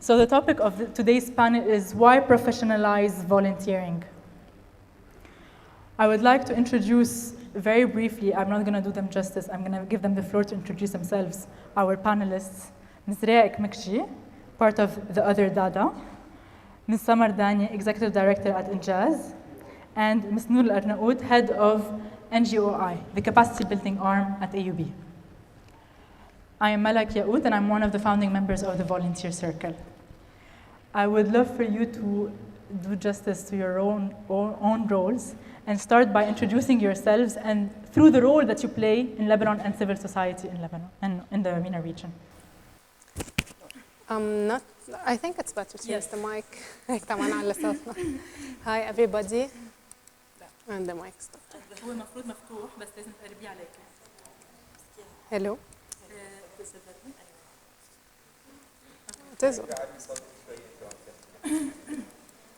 So the topic of today's panel is why professionalize volunteering. I would like to introduce very briefly, I'm not going to do them justice, I'm going to give them the floor to introduce themselves, our panelists, Ms. Rhea Ekmekji, part of the Other Dada, Ms. Samar Dani, Executive Director at Injaz, and Ms. Nour El Arnaout, Head of NGOi, the capacity building arm at AUB. I am 𝗪𝗆 𝗣𝗿 and I'm one of the founding members of the Volunteer Circle. I would love for you to do justice to your own roles and start by introducing yourselves and through the role that you play in Lebanon and civil society in Lebanon and in the MENA region. I think it's better to use the mic. Hi everybody. And the mic stopped. هو المفروض مفتوح بس لازم تقربيه عليك. Hello.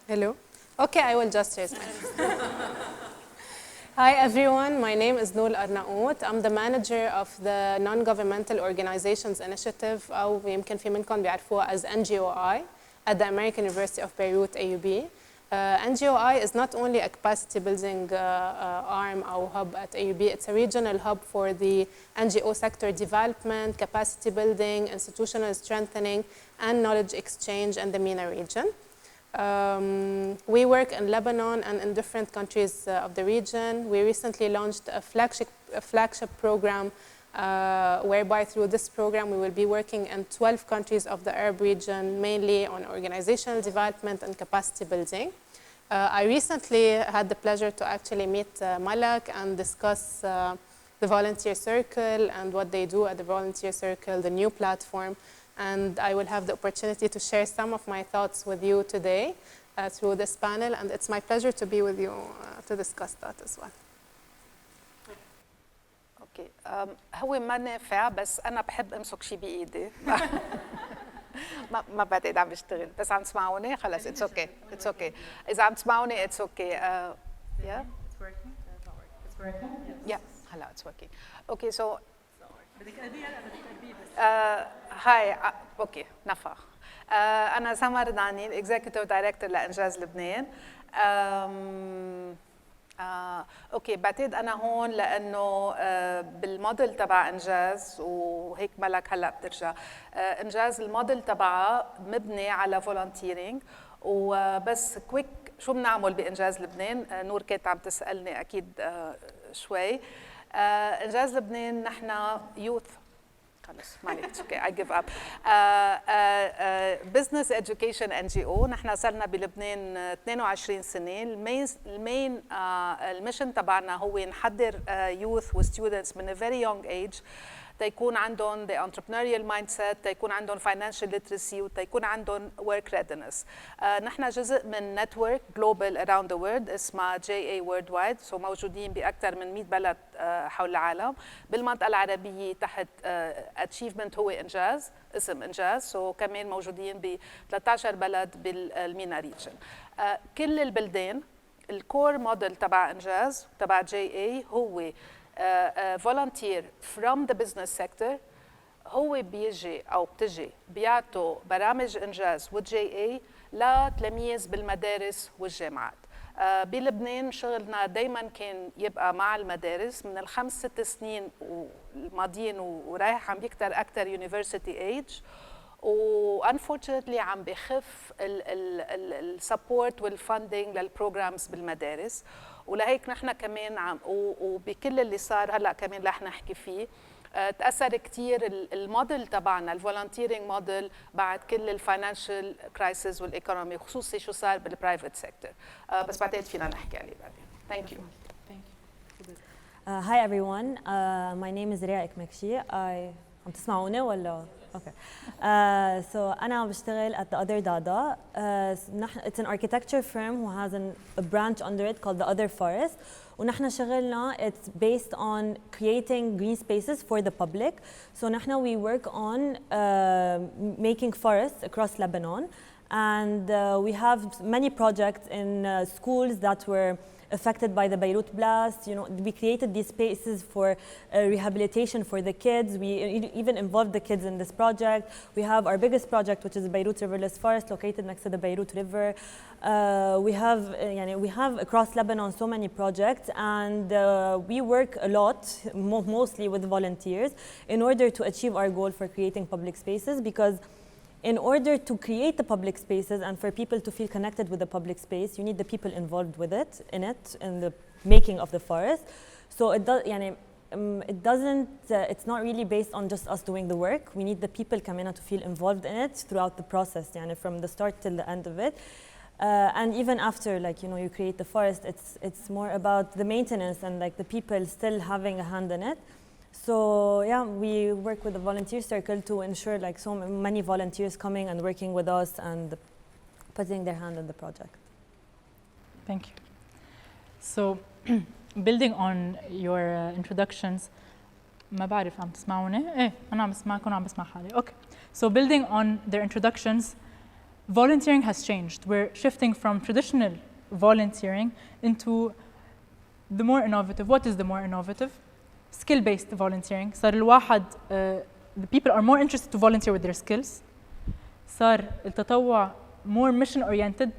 Hello. Okay, I will just raise my hand. Hi everyone, my name is Nour El Arnaout. I'm the manager of the Non-Governmental Organizations Initiative, أو يمكن في منكم بيعرفوها as NGOi at the American University of Beirut, AUB. NGOi is not only a capacity building arm or hub at AUB, it's a regional hub for the NGO sector development, capacity building, institutional strengthening, and knowledge exchange in the MENA region. We work in Lebanon and in different countries of the region. We recently launched a flagship program whereby through this program we will be working in 12 countries of the Arab region, mainly on organizational development and capacity building. I recently had the pleasure to actually meet 𝗪𝗆 and discuss the Volunteer Circle and what they do at the Volunteer Circle, the new platform. And I will have the opportunity to share some of my thoughts with you today through this panel. And it's my pleasure to be with you to discuss that as well. اوكي هو ما نافع بس انا بحب امسك شيء بايدي ما بعتقد عم بشتغل بس عم تسمعوني خلص اتس اوكي اتس اوكي اذا عم تسمعوني اتس اوكي يا It's working. It's working. يا هلا اتس وركينج اوكي سو بدك تقربيه ولا بدك تقربيه بس؟ هاي اوكي نفع انا سمر داني الاكزيكتيف دايركتور لانجاز لبنان. اوكي بعتقد انا هون لانه بالموديل تبع انجاز وهيك ملك هلا بترجع. انجاز الموديل تبعها مبني على فولنتيرينج وبس كويك شو بنعمل بانجاز لبنان. نور كانت عم تسالني اكيد شوي. انجاز لبنان نحن يوث خلص معلش اوكي اي جيف اب بزنس اديوكيشن ان جي او. نحن صرنا بلبنان 22 سنه. المين الميشن تبعنا هو نحضر يوث وستودنتس من a very young age تيكون عندهم the entrepreneurial mindset، تيكون عندهم financial literacy، وتيكون عندهم work readiness. نحن جزء من network global around the world اسمها JA Worldwide، so موجودين بأكثر من 100 بلد حول العالم. بالمنطقة العربية تحت achievement هو إنجاز، اسم إنجاز، so كمان موجودين ب 13 بلد بالمينا ريجن. كل البلدان الكور موديل تبع إنجاز تبع JA هو volunteer from the business sector. هو بيجي أو بتجي بيعطوا برامج إنجاز والJA لتلاميذ بالمدارس والجامعات. بلبنان شغلنا دايما كان يبقى مع المدارس من الخمس 6 سنين الماضيين ورايح عم بيكتر أكتر university age. وانفورشنتلي عم بخف السبورت والفاندنج للبروجرامز بالمدارس. ولهيك نحن كمان عم وبكل اللي صار هلا كمان رح نحكي فيه تاثر كثير الموديل تبعنا الفولنتيرنج موديل بعد كل الفاينانشال كرايسيس والايكونومي، خصوصي شو صار بالبرايفت سيكتور. بس بعتقد فينا نحكي عليه بعدين. ثانك يو. Hi everyone, my name is Rhea Ekmekji. عم تسمعوني ولا؟ Okay. So أنا بشتغل at the Other Dada. It's an architecture firm who has a branch under it called the Other Forest. ونحن شغلنا it's based on creating green spaces for the public. So نحن we work on making forests across Lebanon. And we have many projects in schools that were affected by the Beirut blast. You know, we created these spaces for rehabilitation for the kids. We even involved the kids in this project. We have our biggest project, which is the Beirut Riverless Forest, located next to the Beirut River. We have across Lebanon so many projects, and we work a lot, mostly with volunteers, in order to achieve our goal for creating public spaces, because in order to create the public spaces and for people to feel connected with the public space, you need the people involved with it, in the making of the forest. So it's not really based on just us doing the work. We need the people coming out to feel involved in it throughout the process, from the start till the end of it. And even after, you create the forest, it's more about the maintenance and the people still having a hand in it. So yeah, we work with the volunteer circle to ensure so many volunteers coming and working with us and putting their hand in the project. Thank you. So building on your introductions, ما بعرف عم تسمعوني؟ إيه أنا عم بسمعكم وعم بسمع حالي. Okay. So building on their introductions, volunteering has changed. We're shifting from traditional volunteering into the more innovative. What is the more innovative? Skill-based volunteering. صار الواحد the people are more interested to volunteer with their skills. صار التطوع more mission-oriented.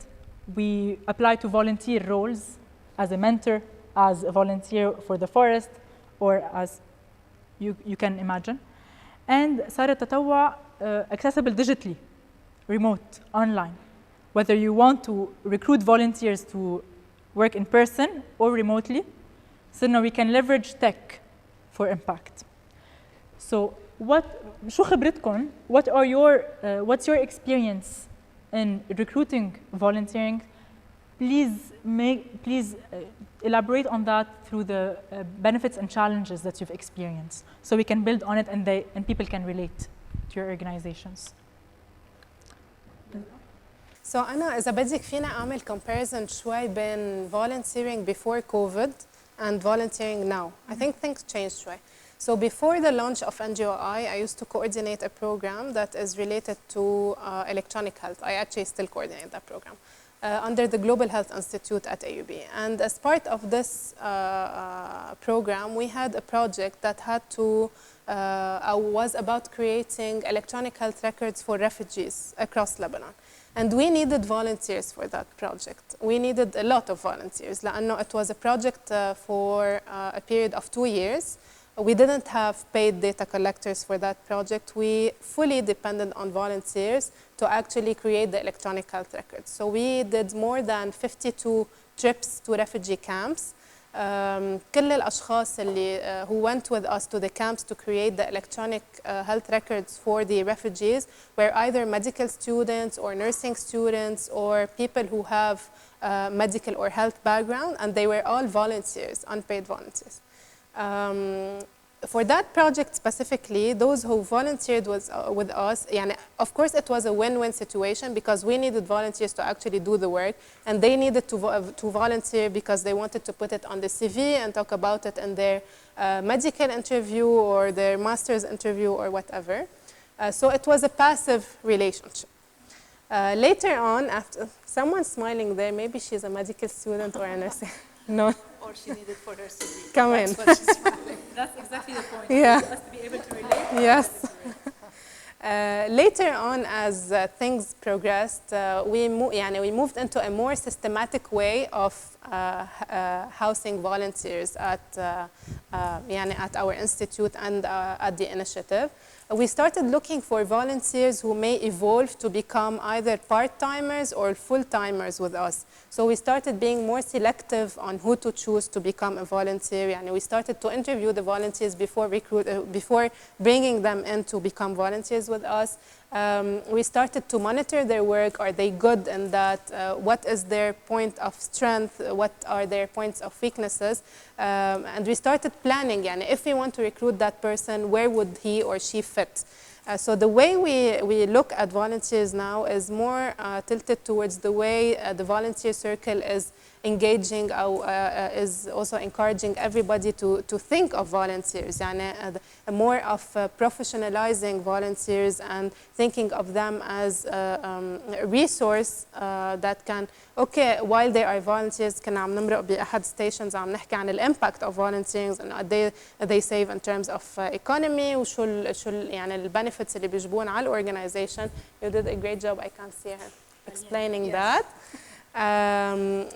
We apply to volunteer roles as a mentor, as a volunteer for the forest, or as you can imagine. And صار التطوع accessible digitally, remote, online. Whether you want to recruit volunteers to work in person or remotely, so now we can leverage tech for impact. So شو خبرتكم? What's your experience in recruiting volunteering? Please elaborate on that through the benefits and challenges that you've experienced, so we can build on it and people can relate to your organizations. So أنا إذا بدك فينا أعمل comparison شوي بين volunteering before COVID and volunteering now. I think things changed شوي. So before the launch of NGOi, I used to coordinate a program that is related to electronic health. I actually still coordinate that program under the Global Health Institute at AUB. And as part of this program, we had a project that was about creating electronic health records for refugees across Lebanon. And we needed volunteers for that project. We needed a lot of volunteers. لأنه it was a project for a period of 2 years. We didn't have paid data collectors for that project. We fully depended on volunteers to actually create the electronic health records. So we did more than 52 trips to refugee camps. كل الأشخاص اللي who went with us to the camps to create the electronic health records for the refugees were either medical students or nursing students or people who have medical or health background, and they were all volunteers, unpaid volunteers. For that project specifically, those who volunteered with us, of course it was a win-win situation because we needed volunteers to actually do the work, and they needed to volunteer because they wanted to put it on the CV and talk about it in their medical interview or their master's interview or whatever. So it was a passive relationship. Later on, after someone smiling there, maybe she's a medical student or a nursing. No. Or she needed for her CV. Come in. That's exactly the point. Yeah. For us to be able to relate. Yes. Later on, as things progressed, we moved into a more systematic way of housing volunteers at our institute and at the initiative. We started looking for volunteers who may evolve to become either part-timers or full-timers with us. So we started being more selective on who to choose to become a volunteer. We started to interview the volunteers before bringing them in to become volunteers with us. We started to monitor their work. Are they good in that? What is their point of strength? What are their points of weaknesses? And we started planning, if we want to recruit that person, where would he or she fit? So the way we look at volunteers now is more tilted towards the way the volunteer circle is engaging or is also encouraging everybody to think of volunteers, يعني more of professionalizing volunteers and thinking of them as a resource that can, okay, while they are volunteers كنا عم نمرق بأحد stations عم نحكي عن impact of volunteering and they save in terms of economy وشو يعني ال benefits اللي بيجبون على organization. You did a great job, I can see her explaining that.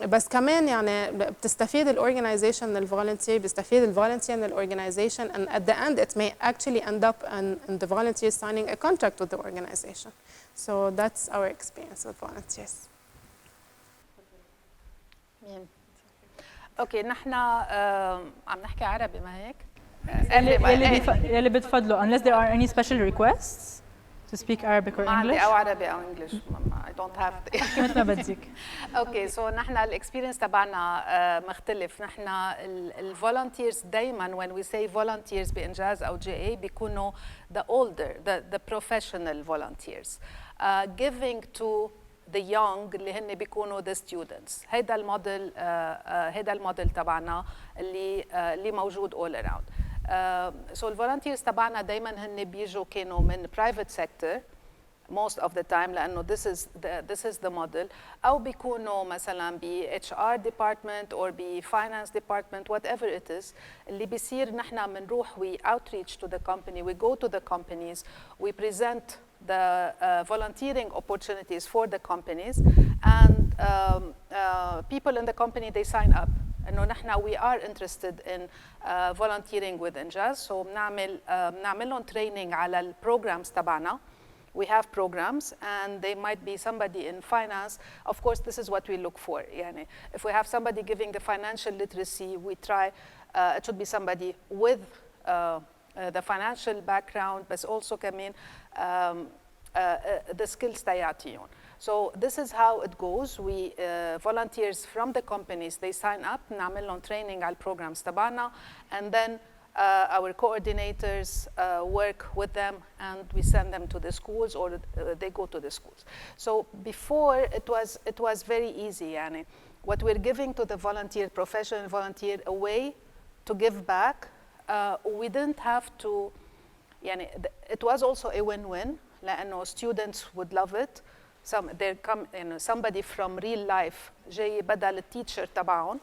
بس كمان يعني بتستفيد الاورجنايزيشن من الفولنتير، بيستفيد الفولنتير من الاورجنايزيشن and at the end it may actually end up in the volunteer signing a contract with the organization. So that's our experience with volunteers. اوكي نحن عم نحكي عربي ما هيك؟ يلي بتفضلوا unless there are any special requests to speak Arabic or English. ما عندي او عربي او انجلش. I don't have مثل ما بدك. اوكي سو نحن الاكسبيرينس تبعنا مختلف. نحن الفولنتيرز دائما when we say volunteers بانجاز او GA بيكونوا the older the professional volunteers giving to the young اللي هن بيكونوا the students. هيدا الموديل تبعنا اللي موجود all around. So الفولنتيرز تبعنا دائما هن بيجوا كانوا من private sector most of the time لأنه this is the model أو بيكونوا مثلا ب HR department or ب finance department whatever it is. اللي بيصير نحن بنروح we outreach to the company, we go to the companies, we present the volunteering opportunities for the companies and people in the company they sign up. إنه نحن we are interested in volunteering with Injaz. So بنعمل لهم training على ال programs تبعنا. We have programs and they might be somebody in finance. Of course, this is what we look for. يعني if we have somebody giving the financial literacy, we try it should be somebody with the financial background, but also كمان the skills تاعتهم. So this is how it goes. We volunteers from the companies they sign up, نعمل لهم training على programs تبعنا, and then our coordinators work with them and we send them to the schools or they go to the schools. So before it was very easy. يعني what we're giving to the volunteer, professional volunteer, a way to give back. We didn't have to. يعني it was also a win-win. لأنه students would love it. There come somebody from real life جاي بدل التيتشر تبعهم.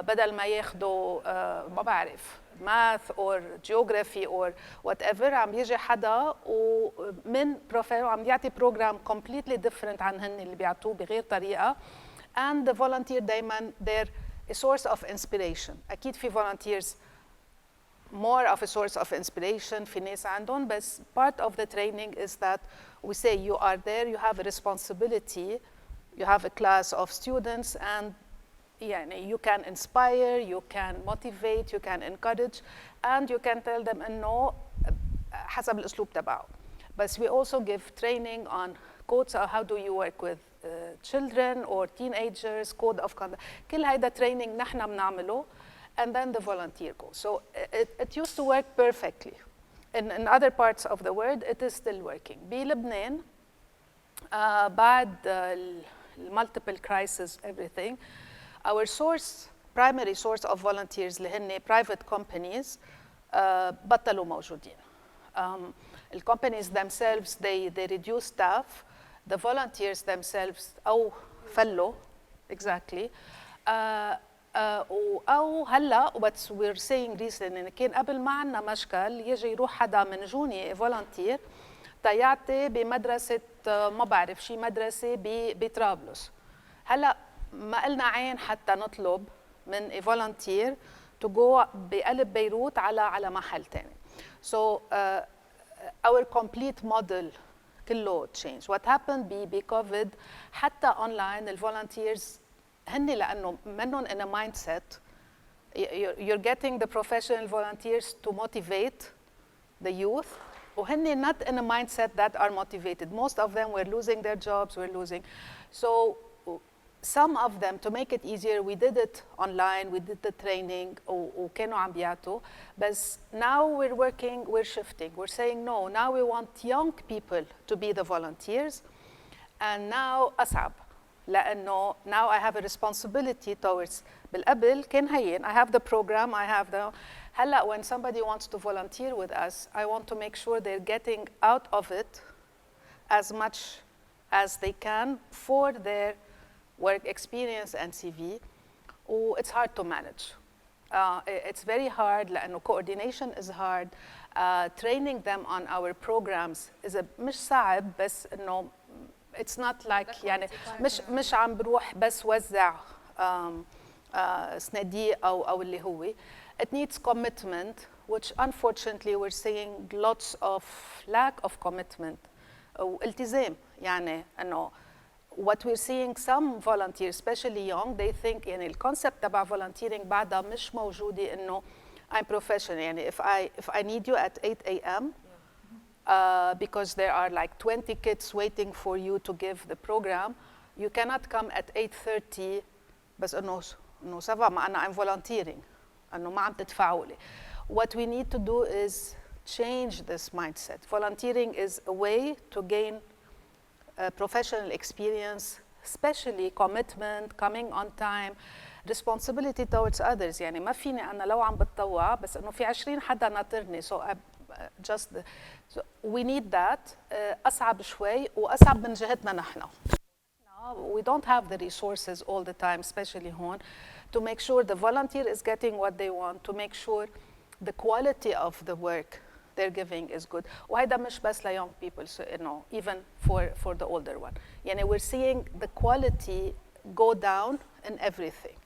بدل ما ياخدوا ما بعرف math or geography or whatever عم يجي حدا ومن بروفيل وعم يعطي program completely different عن هن اللي بيعطوه بغير طريقة. And the volunteer دايما they're a source of inspiration. أكيد في volunteers more of a source of inspiration في ناس عندهم بس part of the training is that we say you are there, you have a responsibility, you have a class of students and يعني you can inspire, you can motivate, you can encourage and you can tell them إنه حسب الأسلوب تبعه. But we also give training on codes of how do you work with children or teenagers, code of conduct. كل هيدا training نحن بنعمله and then the volunteer goes. So it used to work perfectly. In other parts of the world it is still working. بلبنان بعد multiple crises everything. Our primary source of volunteers اللي هن private companies بطلوا موجودين. The companies themselves they reduce staff. The volunteers themselves أو فلوا exactly. أو هلا but we're saying recently إن كان قبل ما عنا مشكل يجي يروح حدا من جوني volunteer تيعطي بمدرسة ما بعرف شي مدرسة بطرابلس. هلا ما قلنا عين حتى نطلب من a volunteer to go بقلب بيروت على محل تاني. So our complete model كله change. What happened بكوفيد حتى online الvolunteers هن لأنه منهم in a mindset you're getting the professional volunteers to motivate the youth وهن not in a mindset that are motivated. Most of them were losing their jobs, were losing. So some of them, to make it easier, we did it online, we did the training, وكانوا عم بيعطوا. But now we're shifting. We're saying no, now we want young people to be the volunteers. And now أصعب. لأنه now I have a responsibility towards. بالقبل كان هين. I have the program, I have the. هلا when somebody wants to volunteer with us, I want to make sure they're getting out of it as much as they can for their work experience and CV. It's hard to manage. It's very hard لأنه coordination is hard. Training them on our programs is مش صعب بس إنه it's not like يعني مش عم بروح بس وزع صناديق أو اللي هو. It needs commitment, which unfortunately we're seeing lots of lack of commitment. والتزام يعني إنه what we're seeing some volunteers, especially young, they think يعني الconcept تبع volunteering بعدها مش موجودة إنه I'm professional يعني if I need you at 8 a.m. Because there are like 20 kids waiting for you to give the program, you cannot come at 8:30 بس إنه سافا ما أنا I'm volunteering إنه ما عم تدفعوا لي. What we need to do is change this mindset. Volunteering is a way to gain professional experience, especially commitment, coming on time, responsibility towards others. يعني ما فيني أنا لو عم بتطوع بس إنه في 20 حدا ناطرني so so we need that. أصعب شوي وأصعب من جهتنا نحن. We don't have the resources all the time, especially هون, to make sure the volunteer is getting what they want, to make sure the quality of the work they're giving is good. وهيدا مش بس ل young people, so, you know, even for the older one. يعني we're seeing the quality go down in everything.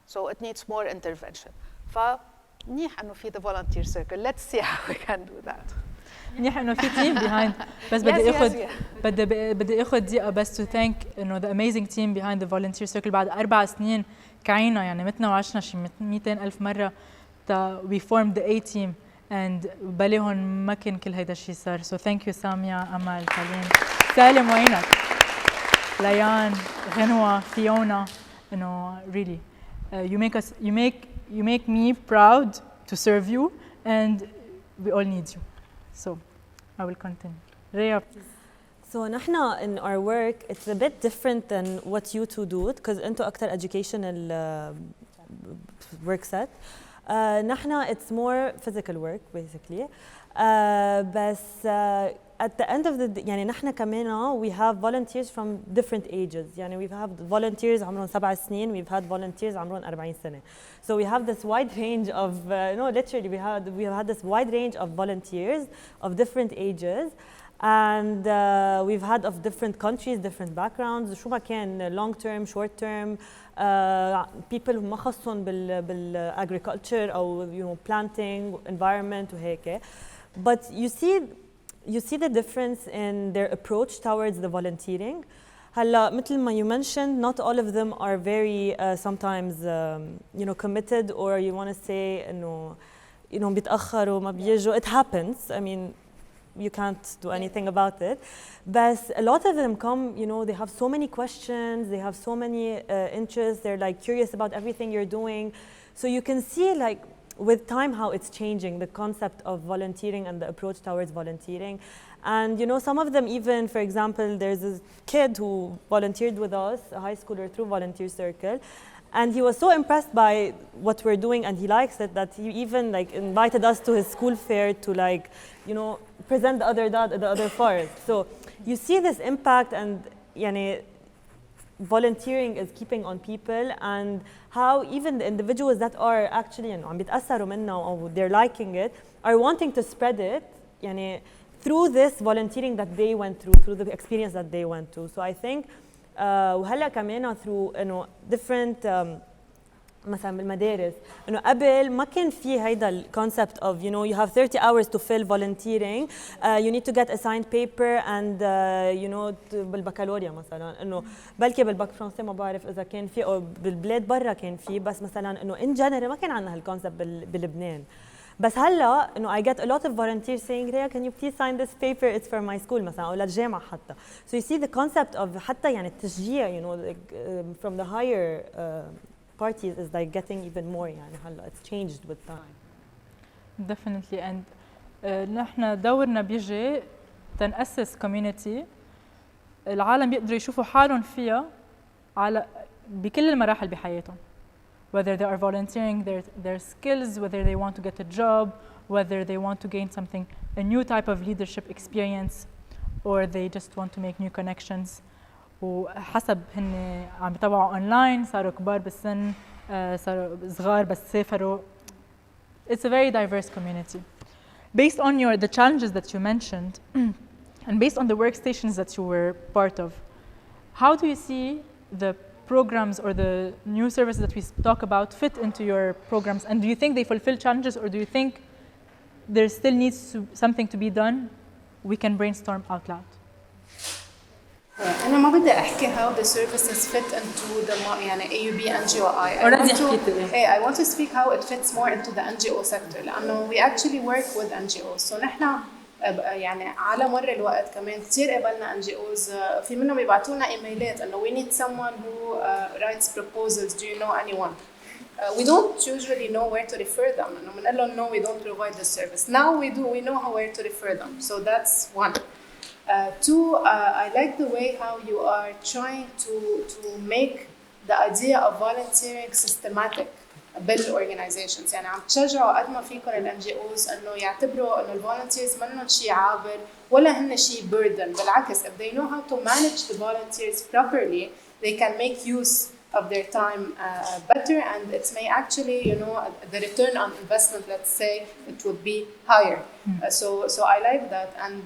So it needs more intervention. فمنيح إنه في the volunteer circle. Let's see how we can do that. منيح إنه في team behind. بس بدي آخذ دقيقة بس to thank إنه the amazing team behind the volunteer circle. بعد 4 سنين كعينا يعني متنا وعشنا شي 200,000 مرة we formed the A team and بلاهم ما كان كل هيدا الشيء صار. So thank you سامية، أمل، كالين، سالم وينك؟ ليان، غنوة، فيونا. إنه really you make me proud to serve you and we all need you. So I will continue. Rhea, please. So نحنا in our work it's a bit different than what you two do because أنتوا أكتر educational work set. نحنا it's more physical work basically. بس at the end of the day يعني نحنا كمان we have volunteers from different ages. يعني we've had volunteers عمرهم 7 سنين, we've had volunteers عمرهم 40 سنة. So we have this wide range of no literally we have had this wide range of volunteers of different ages. And we've had of different countries, different backgrounds. شو ما كان long term, short term, people ما خصهم بال agriculture أو you know planting, environment وهيك. But you see the difference in their approach towards the volunteering. هلا مثل ما you mentioned, not all of them are very sometimes you know committed or you want to say إنه you know بيتأخروا ما بيجوا. It happens. I mean. You can't do anything about it. But a lot of them come, you know, they have so many questions, they have so many interests, they're like curious about everything you're doing. So you can see like with time how it's changing, the concept of volunteering and the approach towards volunteering. And you know, some of them even, for example, there's a kid who volunteered with us, a high schooler through Volunteer Circle. And he was so impressed by what we're doing and he likes it that he even like invited us to his school fair to like, you know, present the other fairs. So you see this impact and yani, volunteering is keeping on people and how even the individuals that are actually you know, عم بيتأثروا منه or they're liking it are wanting to spread it yani, through this volunteering that they went through the experience that they went through. So I think وهلا كمان through انه different مثلا بالمدارس انه قبل ما كان في هيدا الكونسبت of you know you have 30 hours to fill volunteering, you need to get assigned paper and you know بالبكالوريا مثلا انه بلكي بالباك فرنسي ما بعرف اذا كان في او بالبلاد برا كان في بس مثلا انه in general ما كان عندنا هالكونسبت بلبنان. بس هلا انه I get a lot of volunteers saying Rhea can you please sign this paper it's for my school مثلا او للجامعه حتى. So you see the concept of حتى يعني التشجيع you know like, from the higher parties is like getting even more يعني هلا it's changed with time. Definitely and نحن دورنا بيجي تنأسس community العالم بيقدروا يشوفوا حالهم فيها على بكل المراحل بحياتهم. Whether they are volunteering their skills, whether they want to get a job, whether they want to gain something, a new type of leadership experience, or they just want to make new connections. وحسب هن عم بيتابعوا online صاروا كبار بالسن صاروا صغار بس سافروا. It's a very diverse community. Based on the challenges that you mentioned, and based on the workstations that you were part of, how do you see the programs or the new services that we talk about fit into your programs? And do you think they fulfill challenges, or do you think there still needs something to be done? We can brainstorm out loud. أنا ما بدي أحكي how the services fit into the يعني AUB NGOi. I want to speak how it fits more into the NGO sector لأنه we actually work with NGOs. So نحن يعني على مر الوقت كمان كتير قابلنا NGOs في منهم يبعتوا لنا إيميلات إنه we need someone who writes proposals. Do you know anyone? We don't usually know where to refer them. إنه بنقول لهم no, we don't provide this service. Now we do. We know where to refer them. So that's one. Two, I like the way how you are trying to make the idea of volunteering systematic بالorganizations. يعني عم تشجعوا قد ما فيكم ال NGOs إنه يعتبروا إنه الvolunteers منهم شيء عابر ولا هن شيء burden. بالعكس, if they know how to manage the volunteers properly, they can make use of their time better, and it may actually, you know, the return on investment, let's say, it would be higher. So I like that, and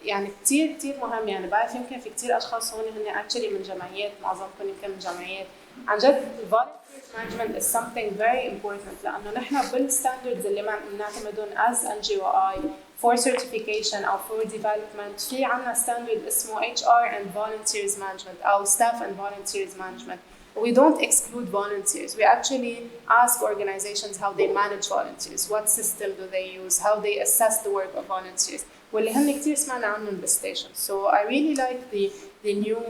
يعني كتير مهم. يعني بعرف يمكن في كتير أشخاص هون هن actually من جمعيات, معظمكم يمكن من جمعيات. عن جد volunteer management is something very important لأنه نحن بالstandards اللي بنعتمدون as NGOi for certification أو for development في عنا standard اسمه HR and volunteers management أو staff and volunteers management. We don't exclude volunteers. We actually ask organizations how they manage volunteers, what system do they use, how they assess the work of volunteers. واللي هن كتير سمعنا عنهم بالstations. So I really like the new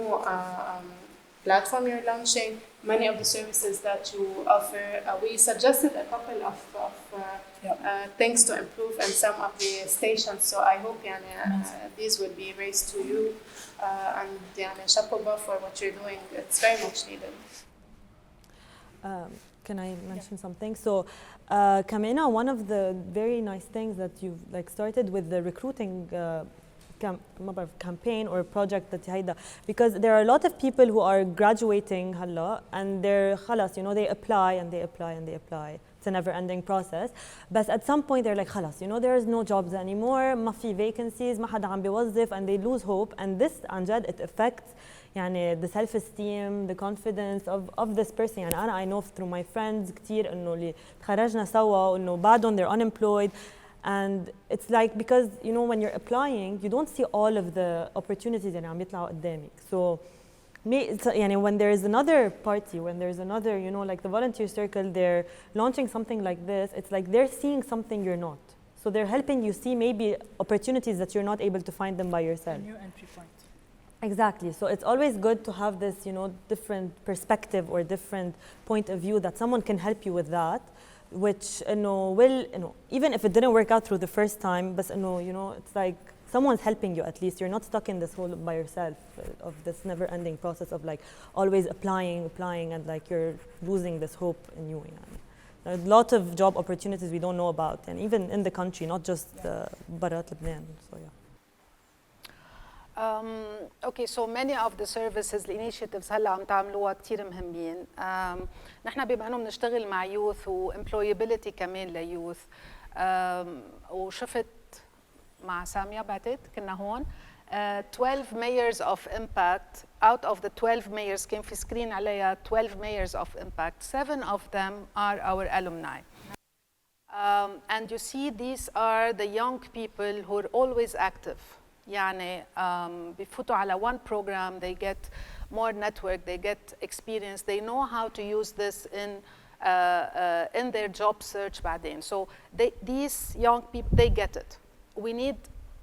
platform you're launching, many of the services that you offer. We suggested a couple of things to improve in some of the stations. So I hope these will be raised to you. And chapeau bas for what you're doing. It's very much needed. Can I mention something? So, Kamena, one of the very nice things that you've started with the recruiting campaign or project that هيدا, because there are a lot of people who are graduating هلا and they're خلاص, you know, they apply and they apply and they apply. It's a never-ending process. But at some point they're like خلاص, you know, there's no jobs anymore, ما في vacancies, ما حدا عم بيوظف, and they lose hope. And this عن جد it affects يعني the self-esteem, the confidence of this person. يعني أنا I know through my friends كتير إنه اللي تخرجنا سوا إنه بعدهم they're unemployed. And it's like, because, you know, when you're applying, you don't see all of the opportunities يعني عم يطلعوا قدامك. So, يعني when there is another party, when there's another, you know, like the volunteer circle, they're launching something like this, it's like they're seeing something you're not. So they're helping you see maybe opportunities that you're not able to find them by yourself. A new entry point. Exactly. So it's always good to have this, you know, different perspective or different point of view that someone can help you with that. Which even if it didn't work out through the first time, but you know, it's like someone's helping you at least. You're not stuck in this whole by yourself of this never-ending process of like always applying, and like you're losing this hope in you. There are a lot of job opportunities we don't know about, and even in the country, not just برات لبنان. So yeah. Okay, so many of the services, the initiatives هلا عم تعملوها كتير مهمين. نحن بما انه بنشتغل مع youth و employability كمان ليوث. وشفت مع سامية بعتقد كنا هون 12 mayors of impact. Out of the 12 mayors كان في سكرين عليها 12 mayors of impact. 7 of them are our alumni. And you see, these are the young people who are always active. يعني بيفوتوا على one program, they get more network, they get experience, they know how to use this in in their job search بعدين. So these young people, they get it. We need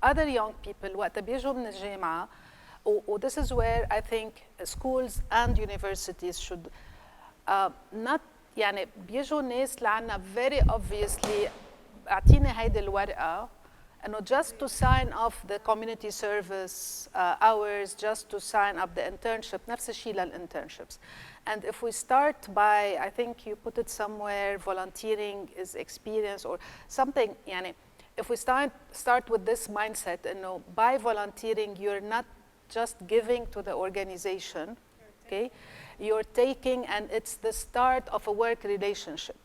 other young people وقت بيجوا من الجامعة, this is where I think schools and universities should not, يعني بيجوا ناس لعنا very obviously اعطيني هيدي الورقة انه just to sign off the community service hours, just to sign up the internship, نفس الشيء للinternships. And if we start by, I think you put it somewhere, volunteering is experience or something, يعني if we start with this mindset, by volunteering, you're not just giving to the organization, okay? You're taking, and it's the start of a work relationship.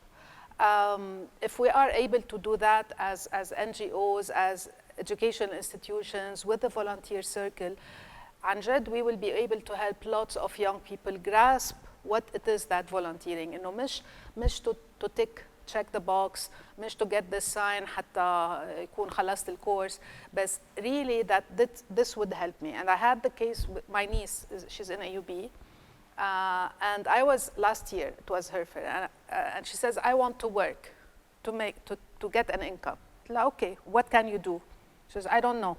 If we are able to do that as NGOs, as educational institutions, with the volunteer circle, عن جد we will be able to help lots of young people grasp what it is that volunteering. مش to check the box, مش to get the sign حتى يكون خلصت الكورس, but really that this would help me. And I had the case with my niece, she's in AUB, and I was last year, it was her fair, and she says, I want to work to get an income. Like, okay, what can you do? She says, I don't know.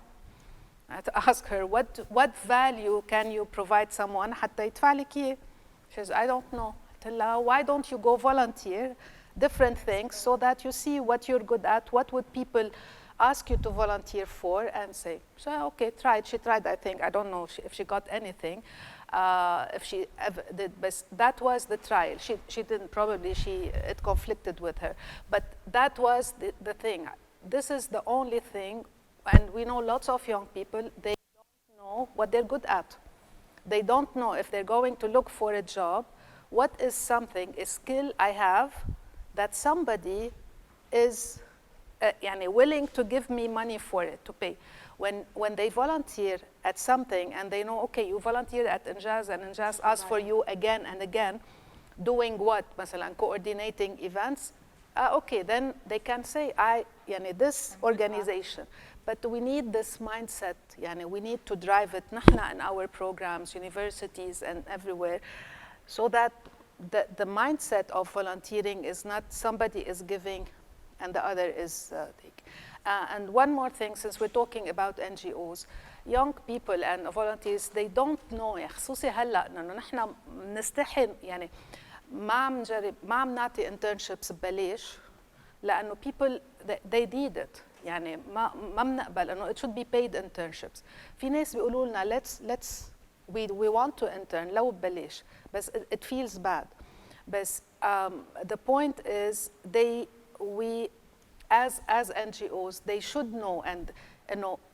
I had to ask her, what value can you provide someone حتى يدفع لك إياه? She says, I don't know. I tell her, why don't you go volunteer different things so that you see what you're good at, what would people ask you to volunteer for, and say, so okay, she tried, I think, I don't know if she got anything, if she ever did, but that was the trial. She didn't, probably it conflicted with her, but that was the thing. This is the only thing, and we know lots of young people, they don't know what they're good at. They don't know if they're going to look for a job, what is something, a skill I have that somebody is willing to give me money for it, to pay. When they volunteer at something and they know, okay, you volunteer at Injaz and Injaz asks for you again and again, doing what? مثلا coordinating events, okay, then they can say, this organization. But we need this mindset, we need to drive it نحن in our programs, universities and everywhere, so that the mindset of volunteering is not somebody is giving and the other is taking. And one more thing, since we're talking about NGOs, young people and volunteers, they don't know, خصوصي هلا انه نحن بنستحي ما عم نعطي internships ببلاش لانه people they need it. ما بنقبل انه it should be paid internships. في ناس بيقولوا لنا we want to intern لو ببلاش, but it feels bad. But the point is we as NGOs, they should know, and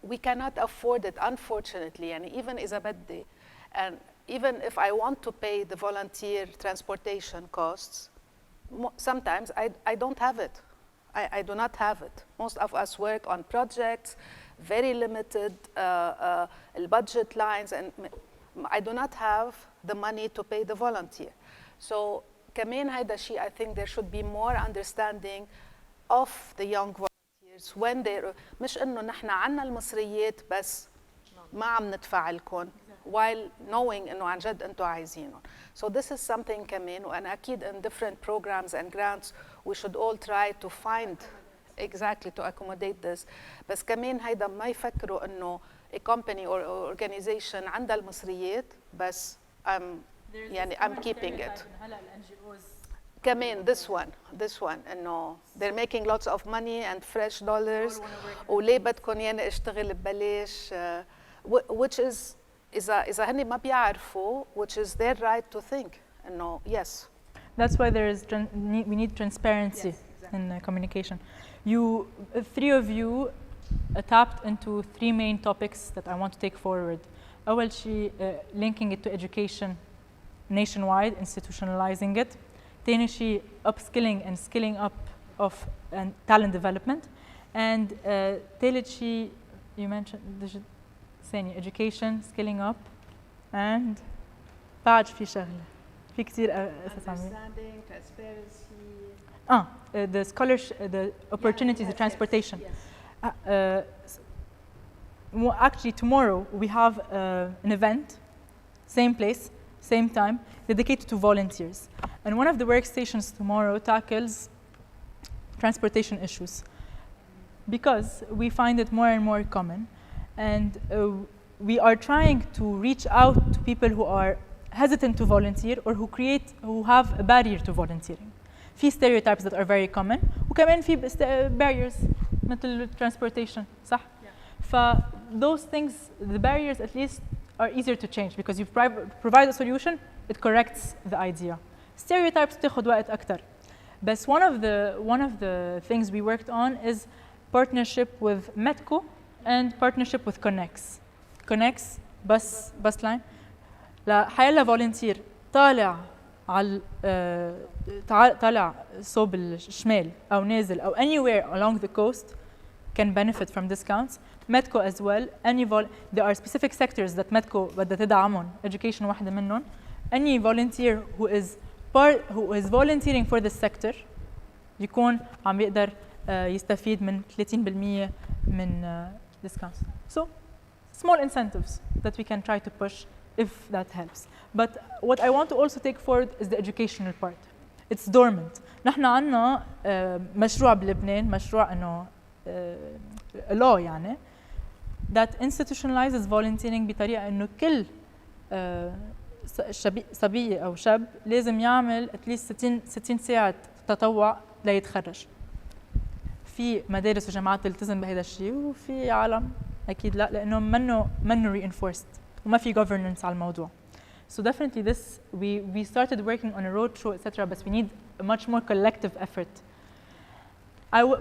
we cannot afford it, unfortunately, even إذا بدي, and even if I want to pay the volunteer transportation costs, sometimes I don't have it. I do not have it. Most of us work on projects, very limited budget lines, and I do not have the money to pay the volunteer. So كمان هيدا شيء, I think there should be more understanding of the young volunteers when they're, مش إنه نحن عنا المصريات بس ما عم ندفع لكم, while knowing إنه عن جد أنتوا عايزينهم. So this is something كمان, وأنا أكيد in different programs and grants we should all try to find exactly to accommodate this. بس كمان هيدا ما يفكروا إنه a company or organization عندها المصريات بس I'm keeping it. كمان this one إنه they're making lots of money and fresh dollars وليه بدكم ياني اشتغل ببلاش, which is إذا هني ما بيعرفوا, which is their right to think إنه yes. That's why we need transparency, yes, exactly, in communication. You, three of you, tapped into three main topics that I want to take forward. أول شيء linking it to education nationwide, institutionalizing it. تاني شيء upskilling and skilling up of and talent development. And ثالث شيء you mentioned ثاني education, skilling up, and بعد في شغلة في كتير understanding, transparency. The scholarship, the opportunities, the transportation. Yes. Actually, tomorrow we have an event, same place, same time, dedicated to volunteers. And one of the workstations tomorrow tackles transportation issues, because we find it more and more common. And we are trying to reach out to people who are hesitant to volunteer or who have a barrier to volunteering. في stereotypes that are very common, وكمان في barriers مثل transportation, صح؟ Yeah. Those things, the barriers at least are easier to change because you provide a solution, it corrects the idea. Stereotypes بتاخد وقت أكتر. But one of the things we worked on is partnership with Medco and partnership with Connex. Connex bus line. حيلا volunteer طالع على طالع صوب الشمال أو نازل أو anywhere along the coast can benefit from discounts. Medco as well. There are specific sectors that Medco بدها تدعمهم. Education واحدة منهم. Any volunteer who is volunteering for this sector يكون عم يقدر يستفيد من 30% من discounts. So small incentives that we can try to push if that helps. But what I want to also take forward is the educational part. It's dormant. نحن عنا مشروع بلبنان، مشروع إنه law يعني that institutionalizes volunteering بطريقة إنه كل صبية أو شاب لازم يعمل at least 60 ساعة تطوع ليتخرج. في مدارس وجامعات تلتزم بهذا الشيء وفي عالم أكيد لا لأنه منه reinforced وما في governance على الموضوع. So definitely this we started working on a roadshow etc. but we need a much more collective effort.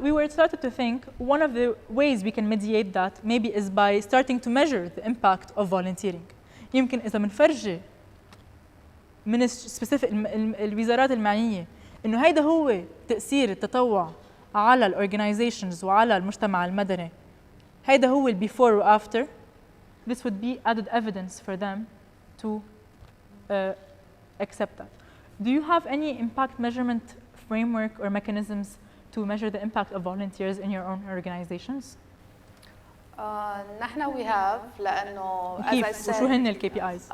We were started to think one of the ways we can mediate that maybe is by starting to measure the impact of volunteering. يمكن إذا منفرجي من specific الوزارات المعنية إنه هيدا هو تأثير التطوع على الorganizations وعلى المجتمع المدني. هيدا هو ال before or after. This would be added evidence for them to accept that. Do you have any impact measurement framework or mechanisms to measure the impact of volunteers in your own organizations? نحن we have لأنه as I said وشو هن ال KPIs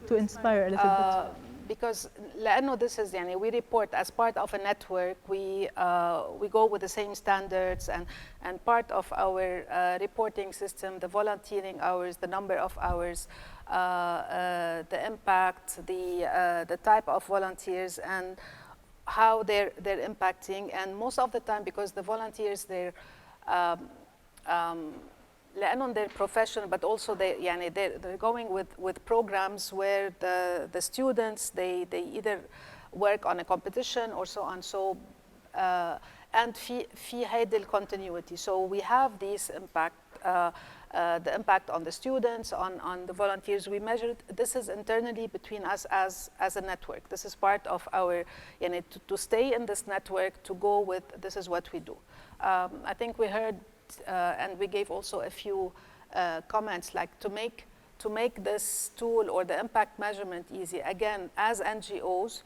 to inspire a little bit? Because لأنه this is يعني we report as part of a network, we go with the same standards and part of our reporting system, the volunteering hours, the number of hours, the impact, the type of volunteers and how they're impacting. And most of the time because the volunteers they're لأنهم they're professional but also they're going with programs where the students they either work on a competition or so on. So and في هيدي continuity. So we have this impact, the impact on the students, on the volunteers. We measured this is internally between us as a network. This is part of our to stay in this network, to go with this is what we do. I think we heard and we gave also a few comments like to make this tool or the impact measurement easy. Again, as NGOs,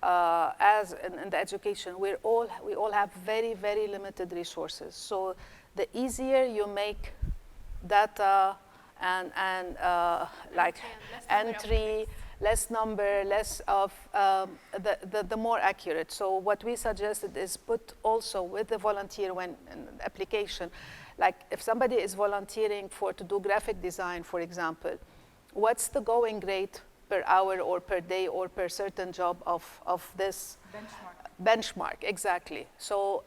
as in the education, we all have very, very limited resources. So the easier you make data and like entry, less number, less of the more accurate. So what we suggested is put also with the volunteer when application, like if somebody is volunteering to do graphic design, for example, what's the going rate per hour or per day or per certain job of this benchmark? Exactly. So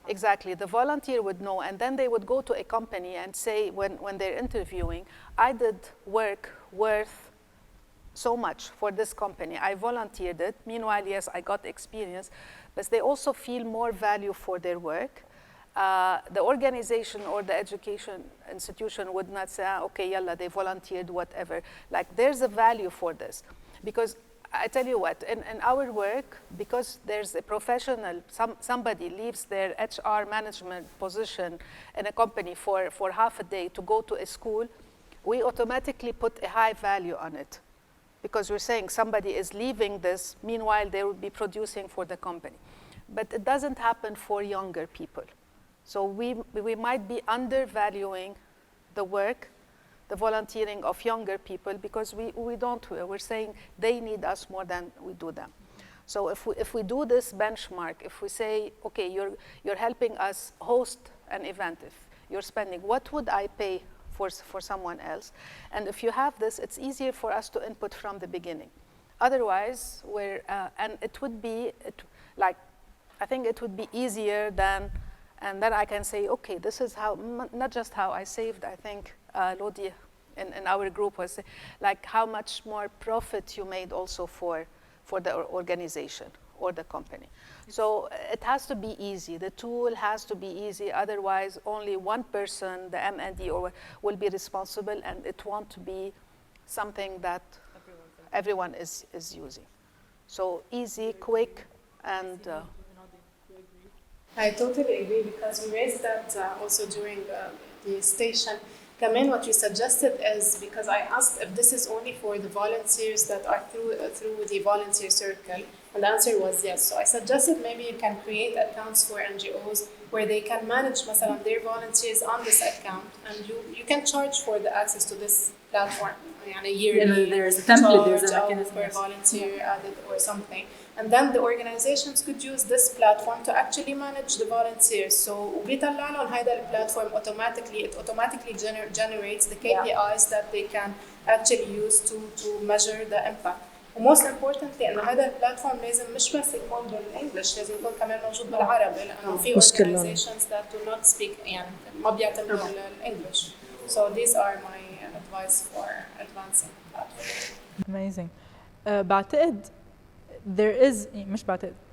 exactly, the volunteer would know, and then they would go to a company and say when they're interviewing, I did work worth so much for this company. I volunteered it. Meanwhile, yes, I got experience, but they also feel more value for their work. The organization or the education institution would not say, okay, yalla, they volunteered, whatever. Like, there's a value for this. Because I tell you what, in our work, because there's a professional, somebody leaves their HR management position in a company for half a day to go to a school, we automatically put a high value on it. Because we're saying somebody is leaving this, meanwhile they will be producing for the company. But it doesn't happen for younger people. So we might be undervaluing the work the volunteering of younger people because we're saying they need us more than we do them. So if we do this benchmark, if we say, okay, you're helping us host an event, if you're spending, what would I pay for someone else? And if you have this, it's easier for us to input from the beginning. Otherwise, and it would be, I think it would be easier than, and then I can say, okay, this is how, not just how I saved, I think Lodi in our group was like how much more profit you made also for the organization or the company. So it has to be easy. The tool has to be easy. Otherwise, only one person, the MND, will be responsible, and it won't be something that everyone is using. So easy, quick, and... I totally agree because we raised that also during the station. Kamen, what you suggested is, because I asked if this is only for the volunteers that are through the volunteer circle, and the answer was yes. So I suggested maybe you can create accounts for NGOs where they can manage their volunteers on this account, and you can charge for the access to this platform. Yearly there's a template, there's a charge mechanism for a volunteer added or something. And then the organizations could use this platform to actually manage the volunteers. So بيطلع لهم هذا البلاتفورم it automatically generates the KPIs that they can actually use to measure the impact. And most importantly إنه هذا البلاتفورم لازم مش بس يكون بالإنجلش، لازم يكون كمان موجود بالعربي لأنه في organizations that do not speak يعني ما بيعتمدوا الإنجلش. So these are my advice for advancing platform. Amazing. بعتقد there is مش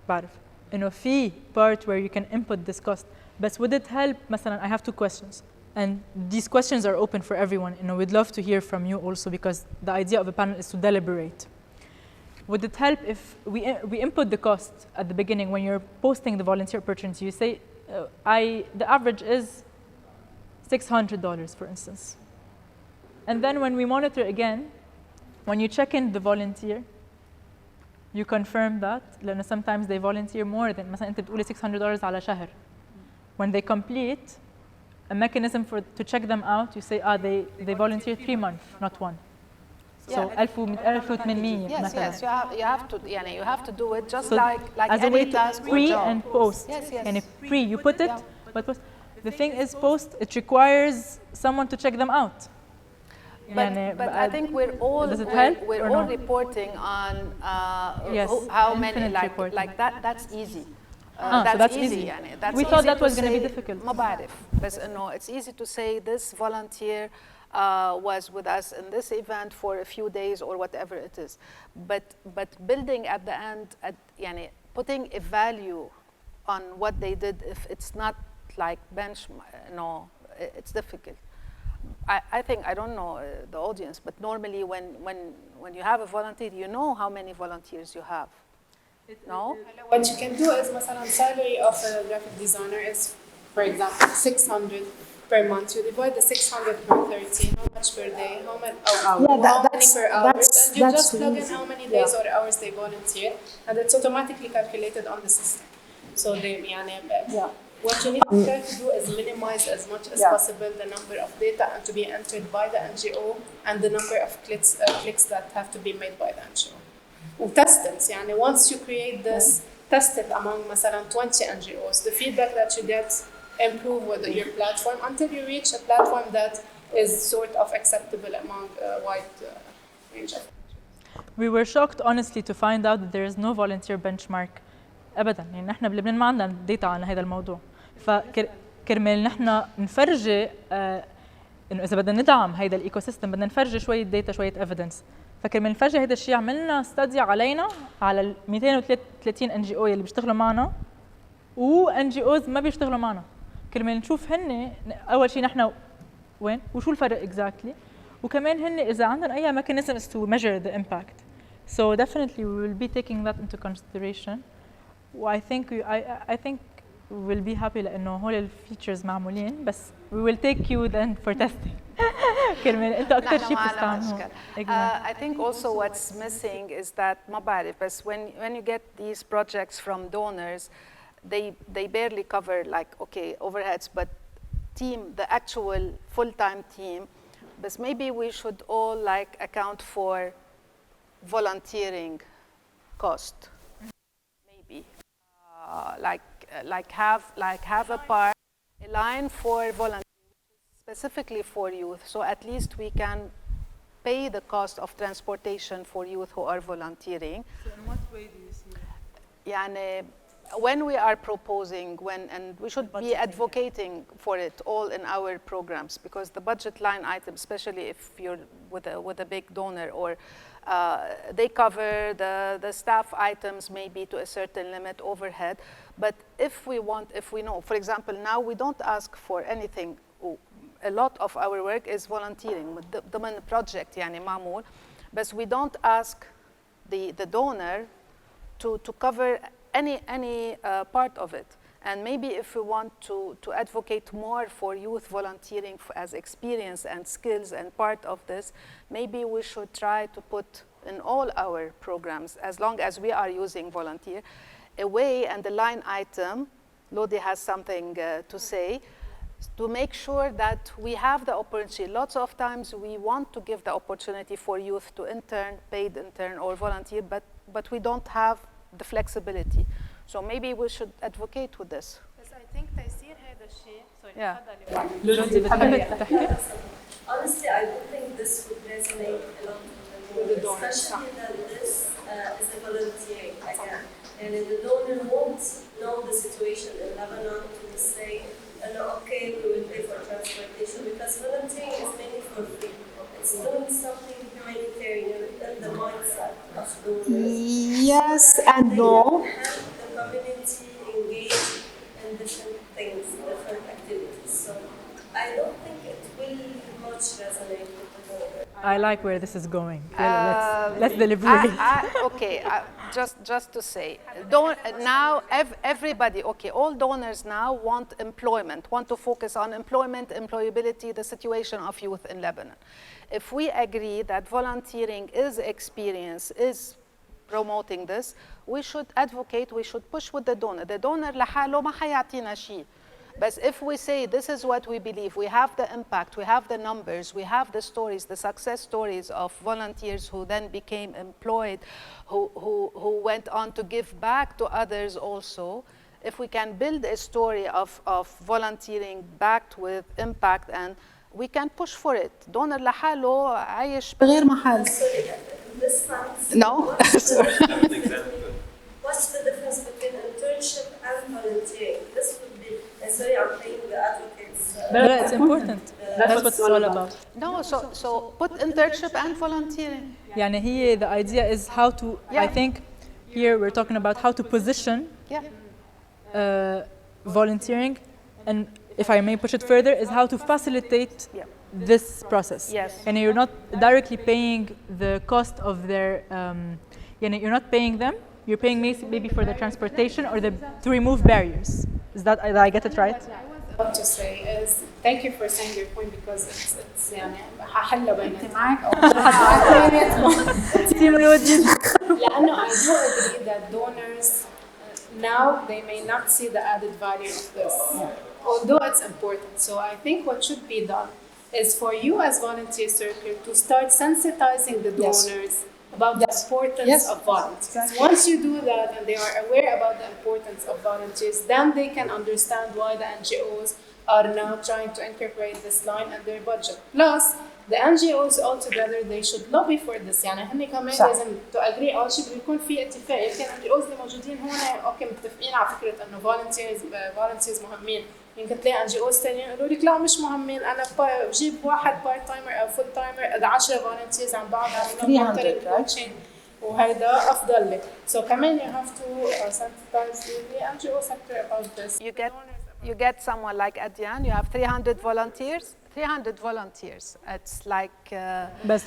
بعرف إنه في part where you can input this cost. But would it help مثلا I have two questions and these questions are open for everyone. We'd love to hear from you also because the idea of a panel is to deliberate. Would it help if we input the cost at the beginning when you're posting the volunteer opportunity? You say the average is $600 for instance. And then when we monitor again, when you check in the volunteer, you confirm that لأنه sometimes they volunteer more than مثلا أنت بتقولي $600 على شهر. When they complete, a mechanism to check them out, you say they volunteer 3 months, not 1. So 1800 yes, you have to do it just so like as a any way to task pre or job. and post. Yes. And if pre you put it, but post. The thing is post, it requires someone to check them out. But I think we're all reporting on yes, how many like that. That's easy. That's easy. We thought that was going to be difficult. ما بعرف بس إنه it's easy to say this volunteer was with us in this event for a few days or whatever it is. But building at the end, putting a value on what they did, if it's not like it's difficult. I think, I don't know the audience, but normally when you have a volunteer, you know how many volunteers you have. No? What you can do is, مثلا, salary of a graphic designer is, for example, 600 per month. You divide the 600 per 30. How much per day? How many? How many per hour? And you just plug in how many days or hours they volunteer, and it's automatically calculated on the system. So what you need to try to do is minimize as much as possible the number of data and to be entered by the NGO and the number of clicks that have to be made by the NGO. Test it. Once you create this, test it among مثلا 20 NGOs. The feedback that you get, improve with your platform until you reach a platform that is sort of acceptable among a wide range of NGOs. We were shocked, honestly, to find out that there is no volunteer benchmark. ابدا نحن بلبنان ما عندنا داتا عن هذا الموضوع فكرمال نحن نفرجي انه اذا بدنا ندعم هذا الايكو سيستم بدنا نفرجي شويه داتا شويه ايفيدنس فكرمال نفرجي هذا الشيء عملنا ستادي علينا على ال 230 ان جي او اللي بيشتغلوا معنا وان جي اوز ما بيشتغلوا معنا كرمال نشوف هن اول شيء نحن وين وشو الفرق اكزاكتلي وكمان هن اذا عندهم اي mechanisms to measure the impact. So definitely we will be taking that into consideration. I think we'll be happy لأنه هول الفيتشرز معمولين بس we will take you then for testing. كرمال أنت أكتر شيء بتستعمله. I think also what's missing is that ما بعرف بس when you get these projects from donors, they barely cover like overheads, but the actual full-time team but maybe we should all like account for volunteering cost. Maybe like have a part, a line for volunteering, specifically for youth. So at least we can pay the cost of transportation for youth who are volunteering. So in what way do you see it? يعني, when we are proposing, and we should be advocating for it all in our programs, because the budget line item, especially if you're with a big donor, or they cover the staff items maybe to a certain limit overhead. But if we know, for example, now we don't ask for anything. A lot of our work is volunteering. ضمن project يعني معمول, but we don't ask the donor to cover any part of it. And maybe if we want to advocate more for youth volunteering as experience and skills and part of this, maybe we should try to put in all our programs, as long as we are using volunteer, a way and the line item, Lodi has something to say, to make sure that we have the opportunity. Lots of times we want to give the opportunity for youth to intern, paid intern or volunteer, but we don't have the flexibility. So maybe we should advocate with this. بس I think تيسير هذا الشيء. Yeah. لودي بتحبك تحكي؟ Honestly, I don't think this would resonate a lot with the donor, especially that this is a volunteering again. And the donor won't know the situation in Lebanon to say, okay, we will pay for transportation, because volunteering is mainly for free. It's doing something humanitarian in the mindset of donors. Yes and no. They have the community engaged in different things, different activities. So I don't think it will much resonate with the donor. I like where this is going. Let's deliberate. Just to say, now everybody, okay, all donors now want employment, want to focus on employment, employability, the situation of youth in Lebanon. If we agree that volunteering is experience, is promoting this, we should advocate, we should push with the donor. The donor لحاله ما حيعطينا شيء. But if we say this is what we believe, we have the impact, we have the numbers, we have the stories, the success stories of volunteers who then became employed, who went on to give back to others also. If we can build a story of volunteering backed with impact, and we can push for it. Donor لحاله عايش بغير محل. This sounds. No? What's the difference between internship and volunteering? This would be, sorry, I'm playing the advocates. But it's important. That's what it's all about. No, so put internship and volunteering. يعني هي the idea is how to, I think here we're talking about how to position volunteering, and if I may push it further, is how to facilitate this process. Yes. And you're not directly paying the cost of their, you're not paying them, you're paying maybe for the transportation or to remove barriers. Is that, did I get it right? What I want to say is thank you for saying your point, because it's يعني هحلها بيناتنا لأنه I do agree that donors now they may not see the added value of this, although it's important. So I think what should be done is for you as volunteer circle to start sensitizing the donors about the importance of volunteers. Once you do that and they are aware about the importance of volunteers, then they can understand why the NGOs are now trying to incorporate this line in their budget. Plus, the NGOs altogether, they should lobby for this. يعني هن كمان لازم to agree أول شيء بيكون في اتفاق. يمكن NGOs اللي موجودين هون أوكي متفقين على فكرة إنه volunteers مهمين. يمكن تلاقي NGOs تانيين يقولوا لك لا مش مهمين، أنا بجيب واحد part timer أو full timer إذا 10 volunteers عم بعض عم coaching وهذا أفضل لك. So كمان you have to sensitize the NGO sector about this. You get someone like Adyan, you have 300 volunteers. 300 volunteers. It's like. But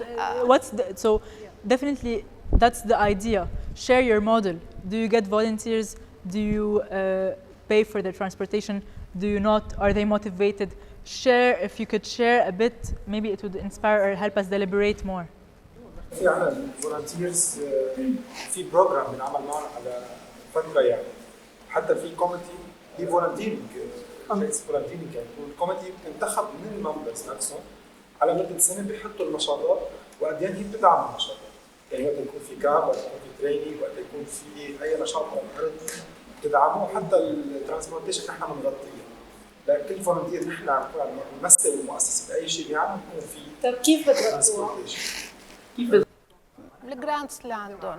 so definitely that's the idea. Share your model. Do you get volunteers? Do you pay for their transportation? Do you not? Are they motivated? Share. If you could share a bit, maybe it would inspire or help us deliberate more. في عنا volunteers في program بنعمل معهم على فترة يعني حتى في committee هي volunteering volunteering يعني والcommittee بتنتخب من الممبرز نفسهم على مدة سنة بيحطوا النشاطات وأديان هي بتدعم النشاطات. يعني وقت يكون في كامب، وقت يكون في تريننج، وقت يكون في أي نشاط على الأرض بتدعمه، وحتى الترانسبورتيشن نحن بنغطيه. لكل فولنتير نحن عم نمثل المؤسسة بأي شيء بيعمل بيكون في. طيب كيف بتغطوها؟ كيف الجرانتس اللي عندهم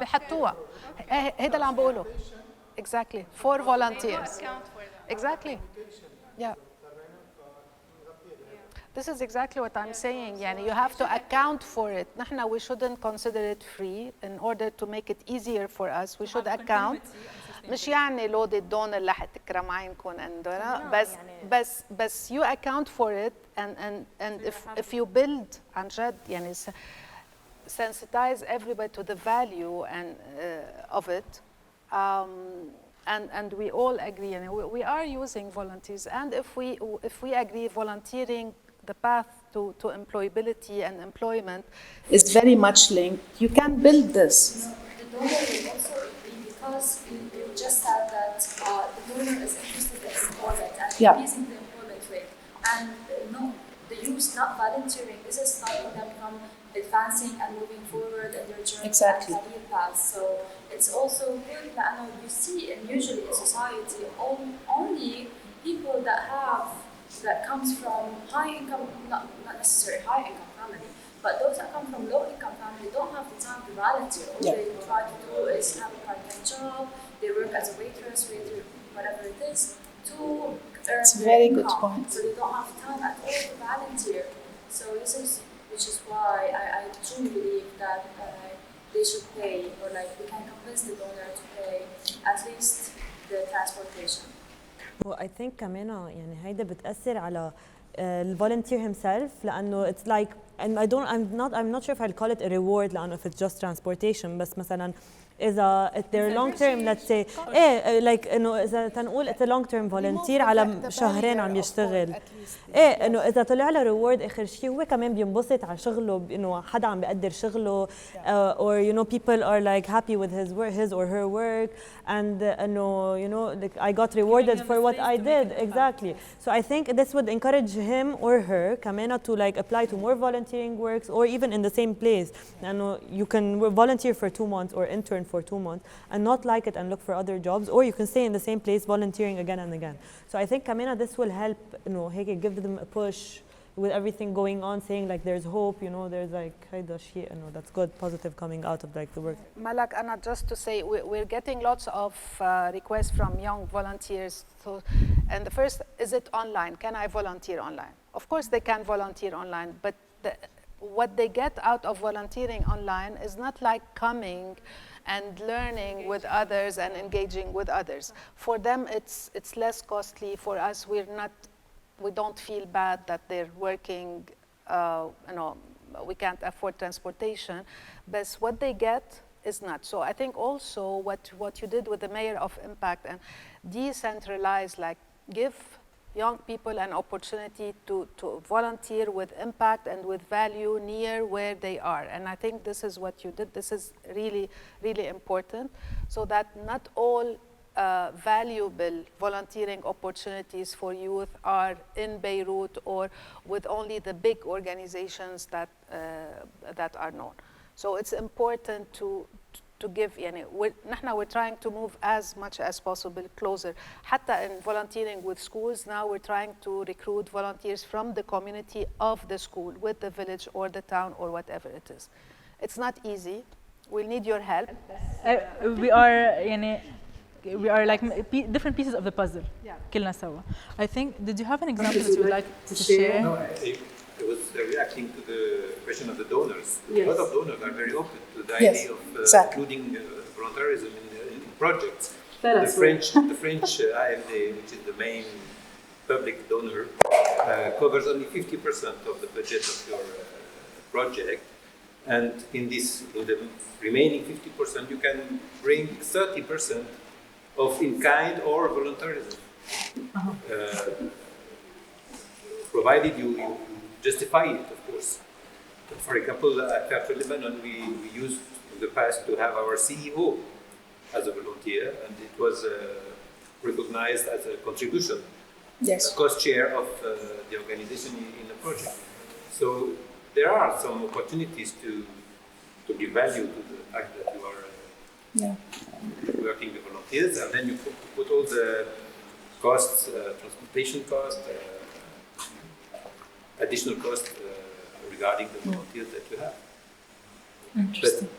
بحطوها. هيدا اللي عم بقوله. Exactly. For volunteers. Exactly. Yeah. This is exactly what I'm saying. يعني you have to account for it. نحن we shouldn't consider it free in order to make it easier for us. We should account. مش يعني loaded donor اللي حتكرم عينكم عندنا بس you account for it and if you build عن جد يعني sensitize everybody to the value and of it. And we all agree, and we are using volunteers. And if we agree, volunteering, the path to employability and employment is very much linked. You can build this. The donor will also agree because you just said that the donor is interested in employment and increasing the employment rate. And no, the youth not volunteering. This is stopping them from advancing and moving forward in their journey and career path. So it's also good that you see, and usually in society, only people that comes from high income, not necessarily high income family, but those that come from low income family don't have the time to volunteer. All they try to do is have a part-time job. They work as a waitress, waiter, whatever it is, to earn their income. So they don't have time at all to volunteer. So this is. Which is why I truly believe that they should pay, or like we can convince the donor to pay at least the transportation. Well, I think كمان يعني هيدا بتأثر على الvolunteer himself لأنه it's like and I'm not sure if I'll call it a reward لأنه if it's just transportation بس مثلا إذا they're long term let's say like إنه إذا تنقول it's a long term volunteer على شهرين عم يشتغل إنه إذا طلع له reward آخر شيء هو كمان بينبسط على شغله إنه حدا عم بيقدر شغله or people are like happy with his or her work and إنه like I got rewarded for what I did exactly. So I think this would encourage him or her كمان to like apply to more volunteering works or even in the same place. لأنه you can volunteer for 2 months or intern for 2 months and not like it and look for other jobs, or you can stay in the same place volunteering again and again. So I think Kamena, this will help, give them a push with everything going on, saying like there's hope, there's like that's good, positive coming out of like the work. Malak, Anna, just to say, we're getting lots of requests from young volunteers. And the first, is it online? Can I volunteer online? Of course they can volunteer online, but what they get out of volunteering online is not like coming and learning with others and engaging with others. For them, it's less costly. For us, we don't feel bad that they're working, we can't afford transportation, but what they get is not. So I think also what you did with the Mayor of Impact and decentralize, like give young people an opportunity to volunteer with impact and with value near where they are. And I think this is what you did. This is really, really important, so that not all valuable volunteering opportunities for youth are in Beirut or with only the big organizations that are known. So it's important to give, we're trying to move as much as possible closer. حتى in volunteering with schools, now we're trying to recruit volunteers from the community of the school, with the village or the town or whatever it is. It's not easy. We'll need your help. We are like different pieces of the puzzle. كلنا سوا. I think, did you have an example that you would like to share? No, I was reacting to the question of the donors. Yes. A lot of donors are very open to the idea of including volunteerism in projects. The French AFD, which is the main public donor, covers only 50% of the budget of your project, and in the remaining 50%, you can bring 30% of in-kind or volunteerism, provided you justify it, of course. For example, at Carrefour Lebanon, we used in the past to have our CEO as a volunteer, and it was recognized as a contribution, a cost share of the organization in the project. So there are some opportunities to give value to the fact that you are working with volunteers, and then you put all the costs, transportation costs, additional costs regarding the volunteers that you have. Interesting.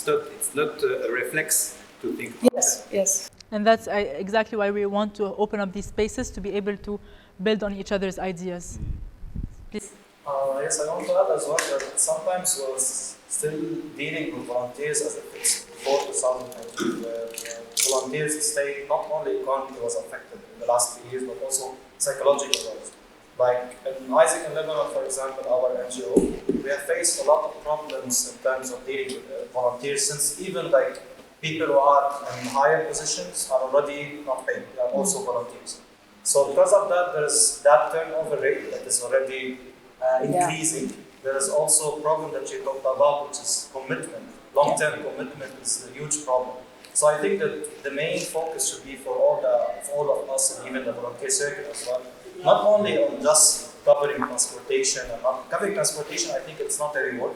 But it's not a reflex to think about that. Yes. And that's exactly why we want to open up these spaces to be able to build on each other's ideas. Please. Yes, I want to add as well that sometimes we're still dealing with volunteers as if it's before 2019, where volunteers stay, not only economically was affected in the last 3 years, but also psychologically. Like in Isaac and Lebanon, for example, our NGO, we have faced a lot of problems in terms of dealing with volunteers, since even like people who are in higher positions are already not paid, they are also volunteers. So because of that, there's that turnover rate that is already increasing. There is also a problem that you talked about, which is commitment. Long-term commitment is a huge problem. So I think that the main focus should be for all of us, and even the volunteer circuit as well, not only on just covering transportation. Covering transportation, I think it's not a reward.